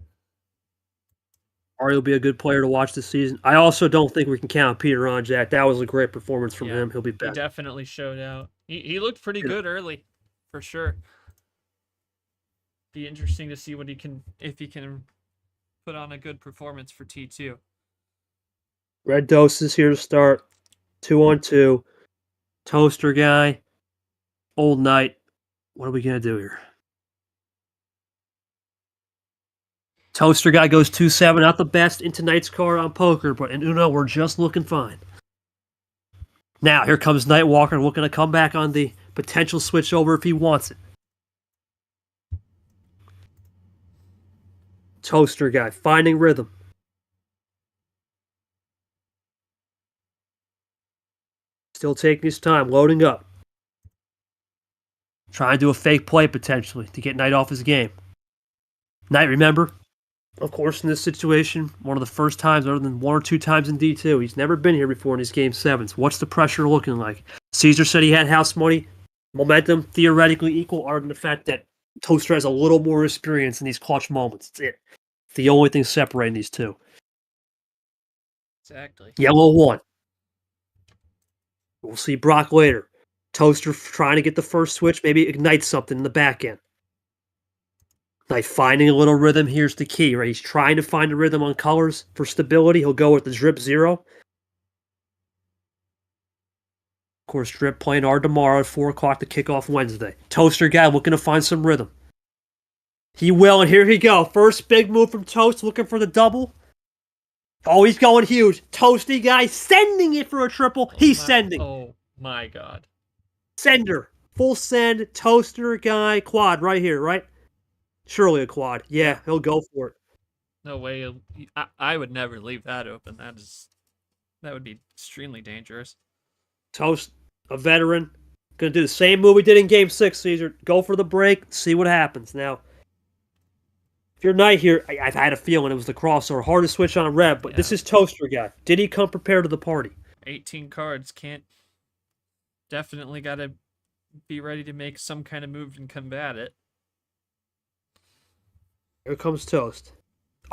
Arya will be a good player to watch this season. I also don't think we can count Peter on Jack. That was a great performance from him. He'll be back. He definitely showed out. He looked pretty good early, for sure. Be interesting to see if he can put on a good performance for T2. Red Dose is here to start. 2-on-2. Toaster Guy. Old Knight. What are we going to do here? Toaster Guy goes 2-7. Not the best in tonight's card on poker, but in Uno, we're just looking fine. Now, here comes Nightwalker looking to come back on the potential switch over if he wants it. Toaster Guy finding rhythm. Still taking his time, loading up. Trying to do a fake play potentially to get Knight off his game. Knight, remember, of course, in this situation, one of the first times, other than 1 or 2 times in D2, he's never been here before in these game 7s. What's the pressure looking like? Caesar said he had house money, momentum theoretically equal, other than the fact that Toaster has a little more experience in these clutch moments. It's it. It's the only thing separating these two. Exactly. Yellow 1. We'll see Brock later. Toaster trying to get the first switch, maybe ignite something in the back end. Knight finding a little rhythm. Here's the key, right? He's trying to find a rhythm on colors for stability. He'll go with the drip 0. Of course, drip playing hard tomorrow at 4 o'clock to kick off Wednesday. Toaster Guy looking to find some rhythm. He will, and here we go. First big move from Toast, looking for the double. Oh, he's going huge. Toasty Guy sending it for a triple. He's sending. Oh, my God. Sender. Full send. Toaster Guy. Quad right here, right? Surely a quad. Yeah, he'll go for it. No way. I would never leave that open. That would be extremely dangerous. Toast, a veteran. Going to do the same move we did in Game 6, Caesar. Go for the break. See what happens. Now, if you're Knight here, I've had a feeling it was the crossover. Hard to switch on Rev, but this is Toaster Guy. Did he come prepared to the party? 18 cards. Definitely got to be ready to make some kind of move and combat it. Here comes Toast.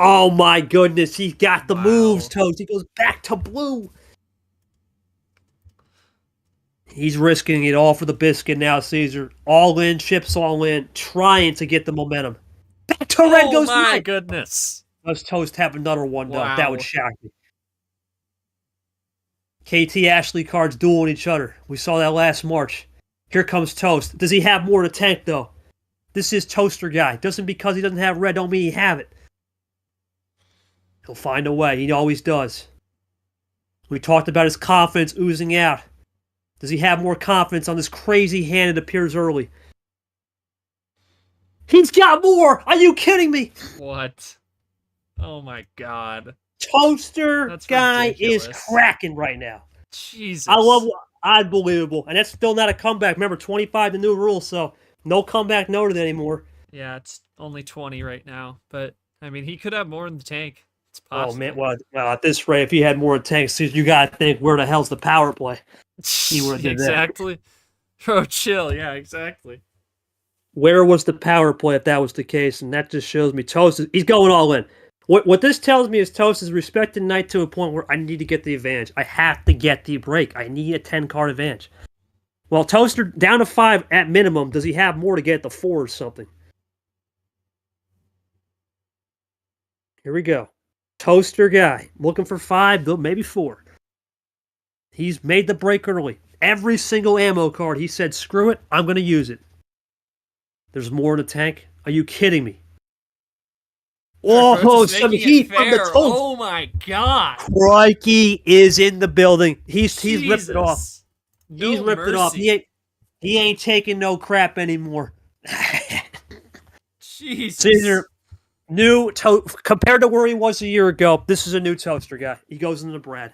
Oh my goodness, he's got the moves, Toast. He goes back to blue. He's risking it all for the biscuit now, Caesar. All in, chips all in, trying to get the momentum. Back to red goes my red. Goodness. Does Toast have another one, though? Wow. That would shock me. KT Ashley cards dueling each other. We saw that last March. Here comes Toast. Does he have more to tank, though? This is Toaster Guy. Doesn't because he doesn't have red don't mean he have it. He'll find a way. He always does. We talked about his confidence oozing out. Does he have more confidence on this crazy hand that appears early? He's got more! Are you kidding me? What? Oh my God. Toaster Guy is cracking right now. Jesus. I love unbelievable. And that's still not a comeback. Remember, 25 the new rule, so no comeback noted anymore. Yeah, it's only 20 right now. But, I mean, he could have more in the tank. It's Oh man, possible. well, at this rate, if he had more tanks, you gotta think where the hell's the power play? He would have did that. Exactly. Oh, chill. Yeah, exactly. Where was the power play if that was the case? And that just shows me Toast he's going all in. What this tells me is Toast is respecting Knight to a point where I need to get the advantage. I have to get the break. I need a 10-card advantage. Well, Toaster down to 5 at minimum. Does he have more to get the 4 or something? Here we go. Toaster guy looking for 5, maybe 4. He's made the break early. Every single ammo card, he said, screw it, I'm going to use it. There's more in the tank? Are you kidding me? Oh, some heat from the Toast. Oh my god. Crikey is in the building. He's ripped it off. No He's ripped it off. He ain't taking no crap anymore. Jesus. Caesar, compared to where he was a year ago, this is a new Toaster guy. He goes into the Brad.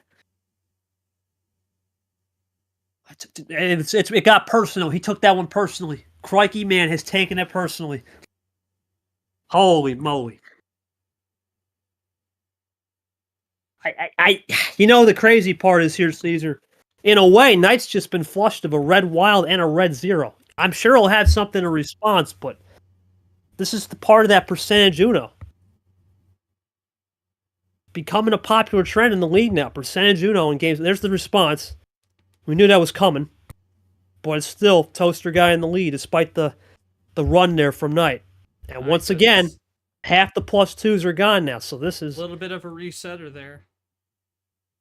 And it got personal. He took that one personally. Crikey Man has taken it personally. Holy moly. The crazy part is here, Caesar. In a way, Knight's just been flushed of a red wild and a red 0. I'm sure he'll have something in response, but this is the part of that percentage Uno. Becoming a popular trend in the league now. Percentage Uno in games. There's the response. We knew that was coming. But it's still Toaster guy in the lead, despite the run there from Knight. And once again, half the +2s are gone now. So this is a little bit of a resetter there.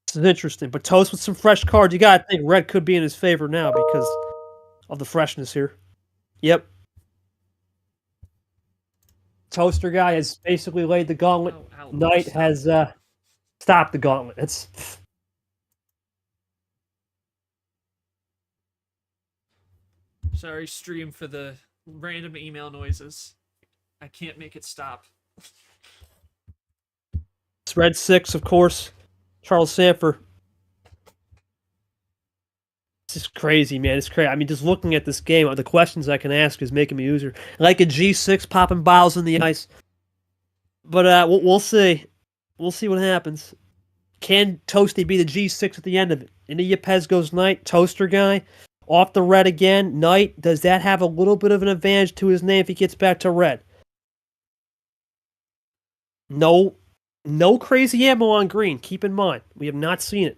This is interesting. But Toast with some fresh cards. You got to think red could be in his favor now because of the freshness here. Yep. Toaster guy has basically laid the gauntlet. Knight has stopped the gauntlet. It's... Sorry, stream, for the random email noises. I can't make it stop. It's red 6, of course. Charles Sanford. This is crazy, man. It's crazy. I mean, just looking at this game, the questions I can ask is making me user. Like a G6 popping bottles in the ice. But we'll see. We'll see what happens. Can Toasty be the G6 at the end of it? Into Yepes goes Knight. Toaster guy. Off the red again. Knight. Does that have a little bit of an advantage to his name if he gets back to red? No crazy ammo on green. Keep in mind. We have not seen it.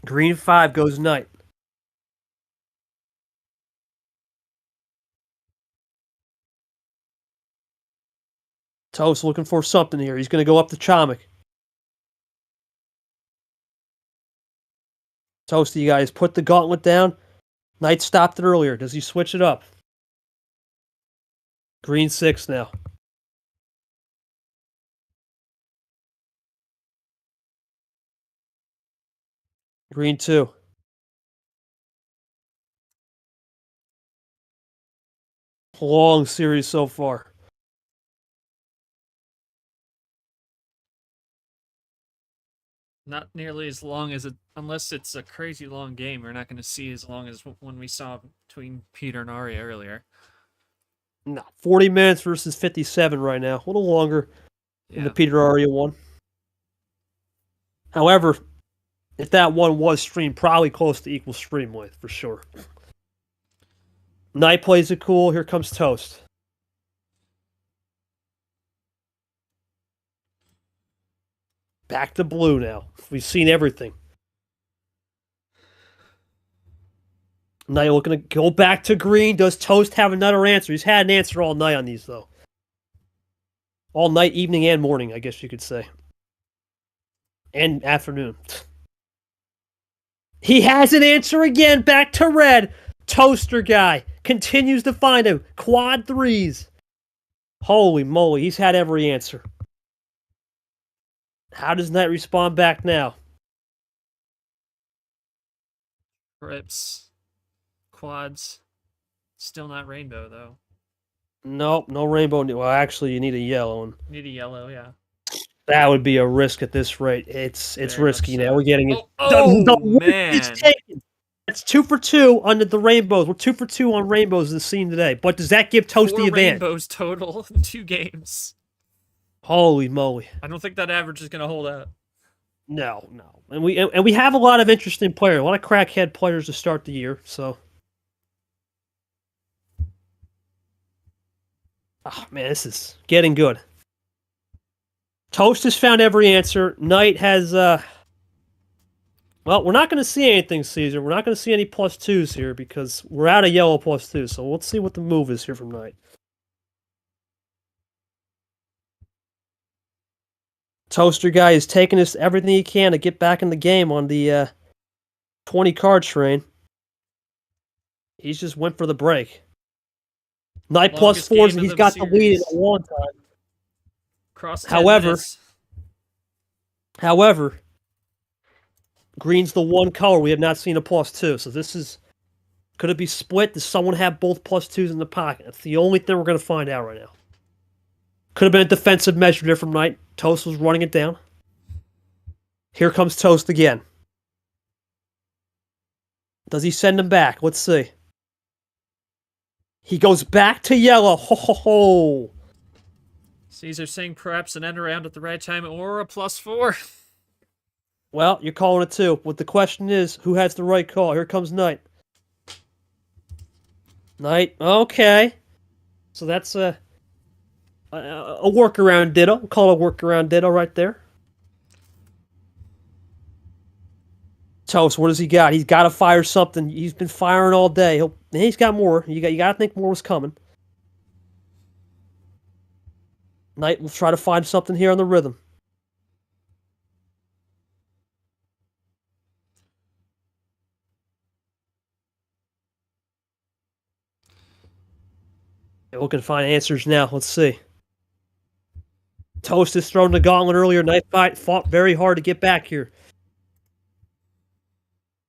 Green 5 goes Knight. Toast looking for something here. He's going to go up to Chomik. Toasty, you guys, put the gauntlet down. Knight stopped it earlier. Does he switch it up? Green 6 now. Green 2. Long series so far. Not nearly as long as it, unless it's a crazy long game. We're not going to see as long as when we saw between Peter and Arya earlier. No, 40 minutes versus 57 right now. A little longer than the Peter Arya one. However, if that one was streamed, probably close to equal stream length for sure. Knight plays it cool. Here comes Toast. Back to blue now. We've seen everything. Knight looking to go back to green. Does Toast have another answer? He's had an answer all night on these, though. All night, evening, and morning, I guess you could say. And afternoon. He has an answer again. Back to red. Toaster guy continues to find him. Quad 3s. Holy moly. He's had every answer. How does Knight respond back now? Rips. Quads. Still not rainbow, though. Nope, no rainbow. Well, actually, you need a yellow one. Need a yellow, yeah. That would be a risk at this rate. It's risky now. We're getting it. Man. It's taken. It's 2 for 2 under the rainbows. We're 2 for 2 on rainbows this scene today. But does that give Toast the advantage? 4 rainbows total in 2 games. Holy moly. I don't think that average is going to hold out. No. And we have a lot of interesting players, a lot of crackhead players to start the year, so. Oh, man, this is getting good. Toast has found every answer. Knight has, well, we're not going to see anything, Caesar. We're not going to see any +2s here because we're out of yellow +2, so let's see what the move is here from Knight. Toaster guy is taking everything he can to get back in the game on the 20 card train. He's just went for the break. Knight +4s, and he's got the lead in a long time. Cross 10 minutes. However, green's the one color we have not seen a +2, so this is, could it be split? Does someone have both +2s in the pocket? That's the only thing we're going to find out right now. Could have been a defensive measure there from Knight. Toast was running it down. Here comes Toast again. Does he send him back? Let's see. He goes back to yellow. Ho, ho, ho. Caesar saying perhaps an end around at the right time or a +4. Well, you're calling it too. But the question is, who has the right call? Here comes Knight. Knight, okay. So that's a workaround ditto. We'll call it a workaround ditto right there. Toast, what does he got? He's got to fire something. He's been firing all day. He's got more. You got to think more was coming. Knight will try to find something here on the rhythm. We can find answers now. Let's see. Toast has thrown the gauntlet earlier. Knight fought very hard to get back here.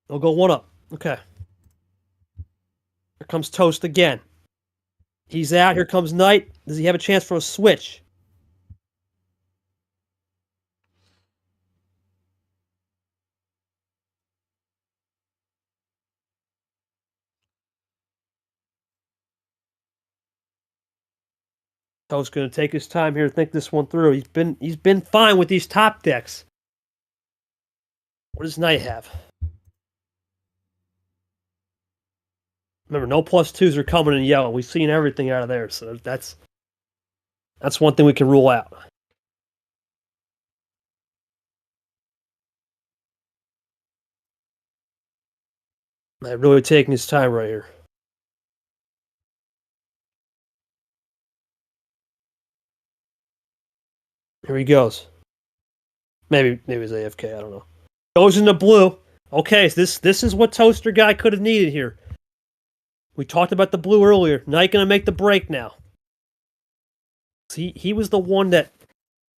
They'll go one up. Okay. Here comes Toast again. He's out. Here comes Knight. Does he have a chance for a switch? Toast's going to take his time here to think this one through. He's been fine with these top decks. What does Knight have? Remember, no +2s are coming in yellow. We've seen everything out of there, so that's one thing we can rule out. Knight really taking his time right here. Here he goes. Maybe it's AFK, I don't know. Goes into blue. Okay, so this is what Toaster guy could have needed here. We talked about the blue earlier. Knight gonna make the break now. He was the one that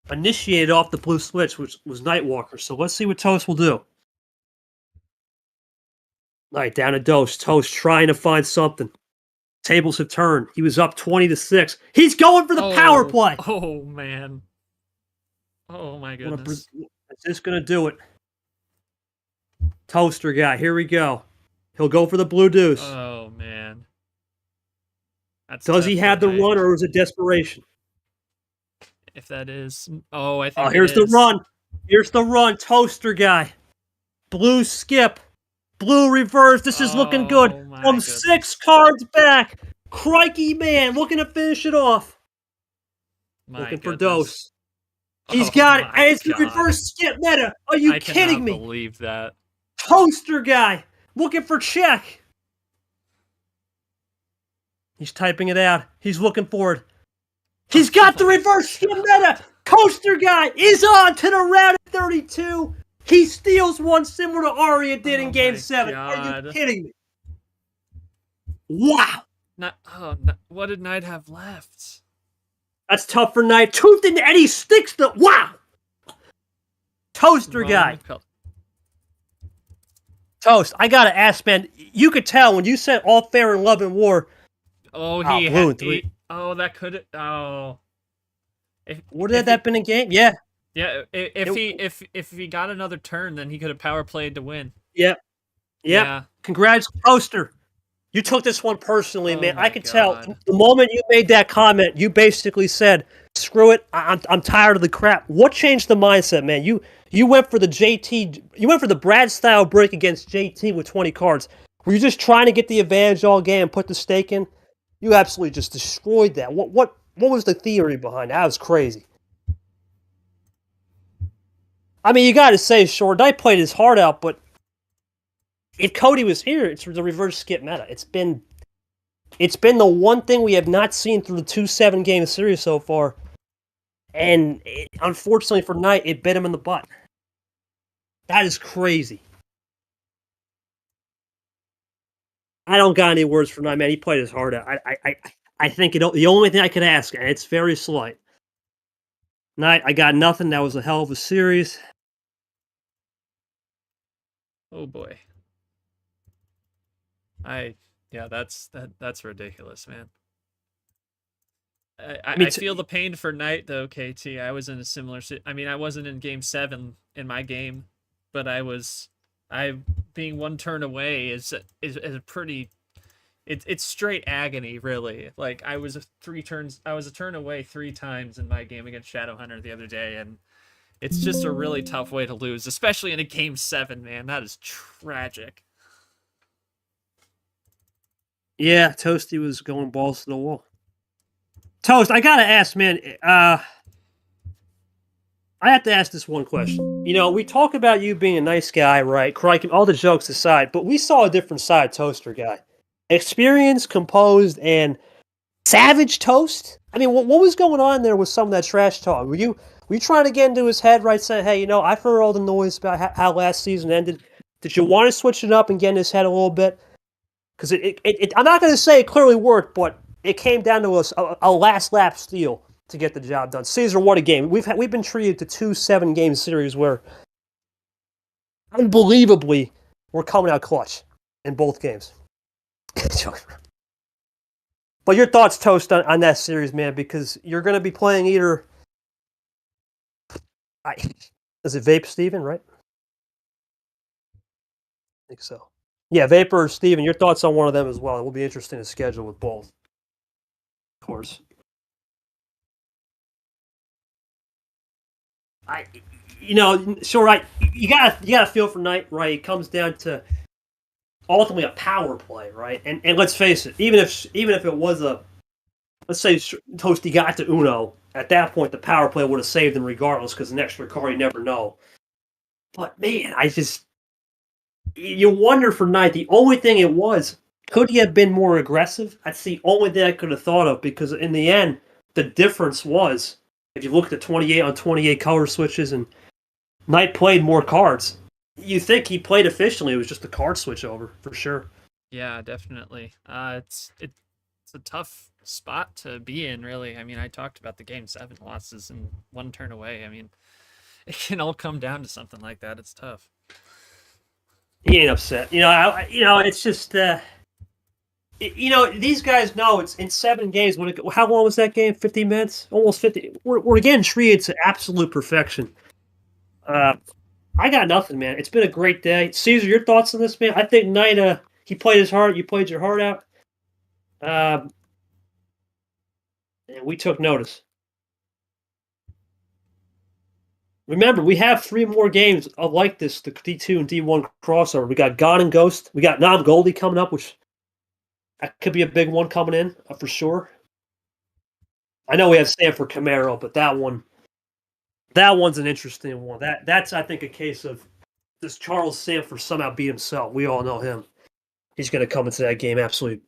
initiated off the blue switch, which was Nightwalker. So let's see what Toast will do. Knight down to Toast. Toast trying to find something. Tables have turned. He was up 20-6. He's going for the power play. Oh man. Oh my goodness. Is this gonna do it? Toaster guy, here we go. He'll go for the blue deuce. Oh man. Does he have the run, or is it desperation? If that is, I think. Oh, here's the run. Here's the run, Toaster guy. Blue skip, blue reverse. This is looking good. From 6 cards back, Crikey Man looking to finish it off. Looking for Dose. He's got it. And it's the reverse skip meta. Are you kidding me? I cannot believe that. Toaster guy looking for check. He's typing it out. He's looking for it. He's got the reverse skip meta. Toaster guy is on to the round of 32. He steals one similar to Aria did in Game 7. Are you kidding me? Wow. What did Knight have left? That's tough for Knight. Tooth and he sticks the... Wow! Toaster guy. Toast, I gotta ask, man. You could tell when you said all fair in love and war. Oh, that could... Oh. Would that have been a game? Yeah. Yeah, if he got another turn, then he could have power played to win. Yep. Yeah. Congrats, Toaster. You took this one personally, man. I could tell. The moment you made that comment, you basically said, screw it. I'm tired of the crap. What changed the mindset, man? You went for the JT. You went for the Brad style break against JT with 20 cards. Were you just trying to get the advantage all game and put the stake in? You absolutely just destroyed that. What was the theory behind that? That was crazy. I mean, you got to say, Short Knight played his heart out, but if Cody was here, it's the reverse skip meta. It's been the one thing we have not seen through the 2-7 game series so far. And unfortunately for Knight, it bit him in the butt. That is crazy. I don't got any words for Knight, man. He played his heart out. I think the only thing I could ask, and it's very slight. Knight, I got nothing. That was a hell of a series. Oh boy. Yeah, that's ridiculous, man. I feel the pain for Knight though, KT. I was in a similar I mean, I wasn't in game 7 in my game, but I being one turn away is a pretty it's straight agony, really. Like I was a turn away 3 times in my game against Shadowhunter the other day, and it's just a really tough way to lose, especially in a game 7, man. That is tragic. Yeah, Toasty was going balls to the wall. Toast, I gotta ask, man. I have to ask this one question. You know, we talk about you being a nice guy, right? CRIKEY, all the jokes aside, but we saw a different side, Toaster guy. Experienced, composed, and savage Toast. I mean, what was going on there with some of that trash talk? Were you trying to get into his head, right? Saying, hey, you know, I've heard all the noise about how last season ended. Did you want to switch it up and get in his head a little bit? Because I'm not going to say it clearly worked, but it came down to a last lap steal to get the job done. Caesar, what a game! We've been treated to 2 7-game series where, unbelievably, we're coming out clutch in both games. But your thoughts, Toast, on that series, man? Because you're going to be playing either. Is it Vape Steven, right? I think so. Yeah, Vapor or Steven, your thoughts on one of them as well. It will be interesting to schedule with both. Of course. Right. You gotta feel for Knight, right? It comes down to ultimately a power play, right? And let's face it, even if it was let's say Toasty got to Uno, at that point the power play would have saved him regardless, because an extra card you never know. But man, you wonder for Knight. The only thing it was, could he have been more aggressive? That's the only thing I could have thought of, because in the end, the difference was, if you look at the 28 on 28 color switches, and Knight played more cards, you think he played efficiently. It was just a card switch over, for sure. Yeah, definitely. It's a tough spot to be in, really. I mean, I talked about the game 7 losses and 1 turn away. I mean, it can all come down to something like that. It's tough. He ain't upset. It's just, these guys know it's in 7 games. How long was that game? 50 minutes? Almost 50. We're getting treated to absolute perfection. I got nothing, man. It's been a great day. Caesar, your thoughts on this, man? I think Knight, he played his heart. You played your heart out. And we took notice. Remember, we have 3 more games like this, the D2 and D1 crossover. We got God and Ghost. We got Nam Goldie coming up, which that could be a big one coming in, for sure. I know we have Sanford Camaro, but that one's an interesting one. That's, I think, a case of, does Charles Sanford somehow beat himself? We all know him. He's going to come into that game absolutely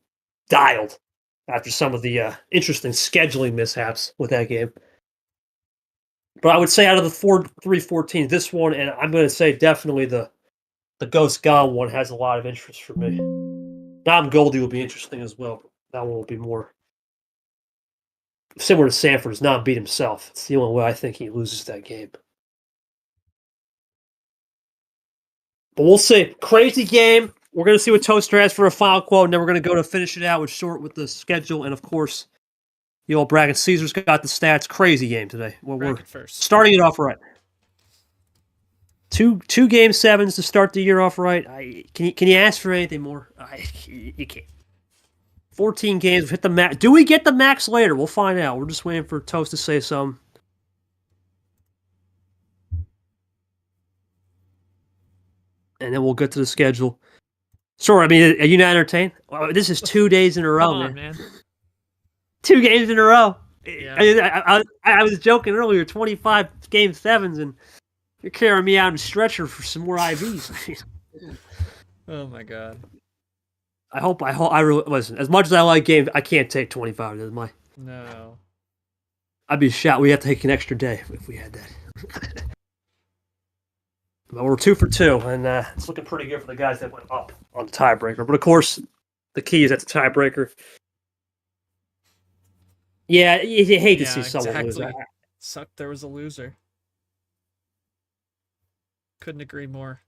dialed after some of the interesting scheduling mishaps with that game. But I would say out of the 3-14, this one, and I'm going to say definitely the Ghost Gone one, has a lot of interest for me. Nam Goldie will be interesting as well. That one will be more similar to Sanford's. Nam beat himself. It's the only way I think he loses that game. But we'll see. Crazy game. We're going to see what Toaster has for a final quote, and then we're going to go to finish it out with Short with the schedule, and of course, the old bragging. Caesar's got the stats. Crazy game today. Well, we're starting it off right. Two game 7s to start the year off right. Can you ask for anything more? You can't. 14 games. We've hit the max. Do we get the max later? We'll find out. We're just waiting for Toast to say something. And then we'll get to the schedule. Sorry, I mean, are you not entertained? This is 2 days in a row, Come on, man. 2 games in a row. Yeah. I was joking earlier, 25 game sevens, and you're carrying me out in a stretcher for some more IVs. Oh my god. I really listen. As much as I like games, I can't take 25. No. I'd be shot. We have to take an extra day if we had that. But we're 2 for 2, and it's looking pretty good for the guys that went up on the tiebreaker. But of course, the key is at the tiebreaker. Yeah, you hate to see someone lose. Sucked there was a loser. Couldn't agree more.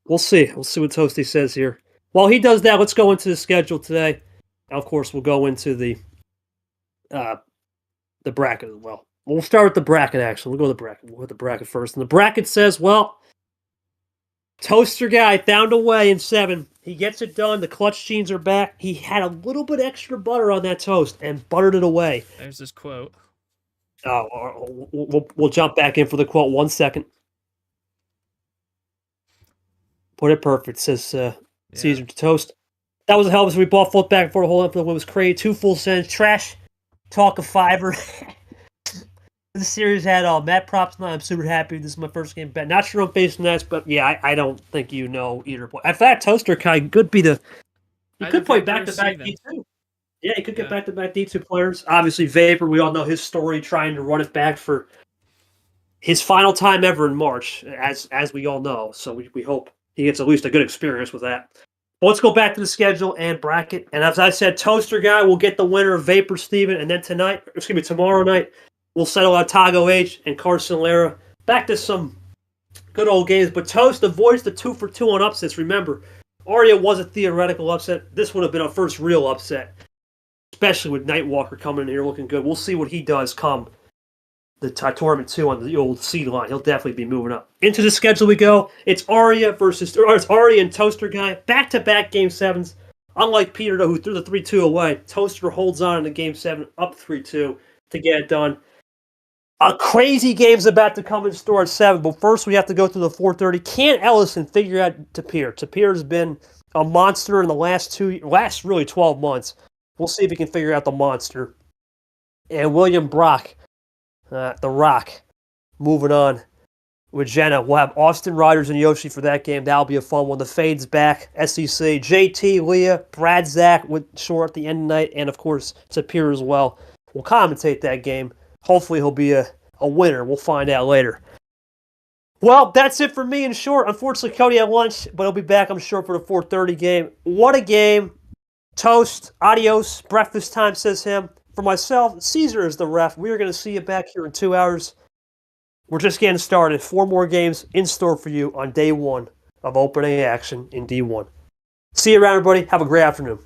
We'll see. We'll see what Toasty says here. While he does that, let's go into the schedule today. Now, of course, we'll go into the bracket as well. We'll start with the bracket, actually. We'll go with the bracket. We'll go with the bracket first. And the bracket says, well, Toaster guy found a way in 7. He gets it done. The clutch genes are back. He had a little bit extra butter on that toast and buttered it away. There's his quote. Oh, we'll jump back in for the quote 1 second. Put it perfect. It says, Caesar to Toast. That was a hell of a we bought foot back and forth. The whole episode was crazy. 2 full sends. Trash. Talk of fiber. The series had Matt props tonight. I'm super happy. This is my first game bet. Not sure I'm facing that, but yeah, I don't think you know either. In fact, Toaster could be the. He could play back-to-back D2. Yeah, he could get back-to-back D2 players. Obviously, Vapor, we all know his story, trying to run it back for his final time ever in March, as we all know. So we hope he gets at least a good experience with that. But let's go back to the schedule and bracket. And as I said, Toaster guy will get the winner of Vapor Steven, and then tomorrow night, we'll settle out Tago H and Carson Lara. Back to some good old games. But Toast avoids the 2 for 2 on upsets. Remember, Arya was a theoretical upset. This would have been a first real upset. Especially with Nightwalker coming in here looking good. We'll see what he does come the tournament 2 on the old seed line. He'll definitely be moving up. Into the schedule we go. It's Arya and Toaster guy. Back-to-back game 7s. Unlike Peter, though, who threw the 3-2 away, Toaster holds on in the game 7, up 3-2 to get it done. A crazy game's about to come in store at 7, but first we have to go through the 4:30. Can Ellison figure out Tapir? Tapir's been a monster in the last really 12 months. We'll see if he can figure out the monster. And William Brock, The Rock, moving on with Jenna. We'll have Austin Riders and Yoshi for that game. That'll be a fun one. The Fade's back, SEC. JT, Leah, Brad, Zach with Shore at the end of the night, and of course Tapir as well. We'll commentate that game. Hopefully he'll be a winner. We'll find out later. Well, that's it for me in short. Unfortunately, Cody had lunch, but he'll be back, I'm sure, for the 4:30 game. What a game. Toast. Adios. Breakfast time, says him. For myself, Caesar is the ref. We are going to see you back here in 2 hours. We're just getting started. 4 more games in store for you on day 1 of opening action in D1. See you around, everybody. Have a great afternoon.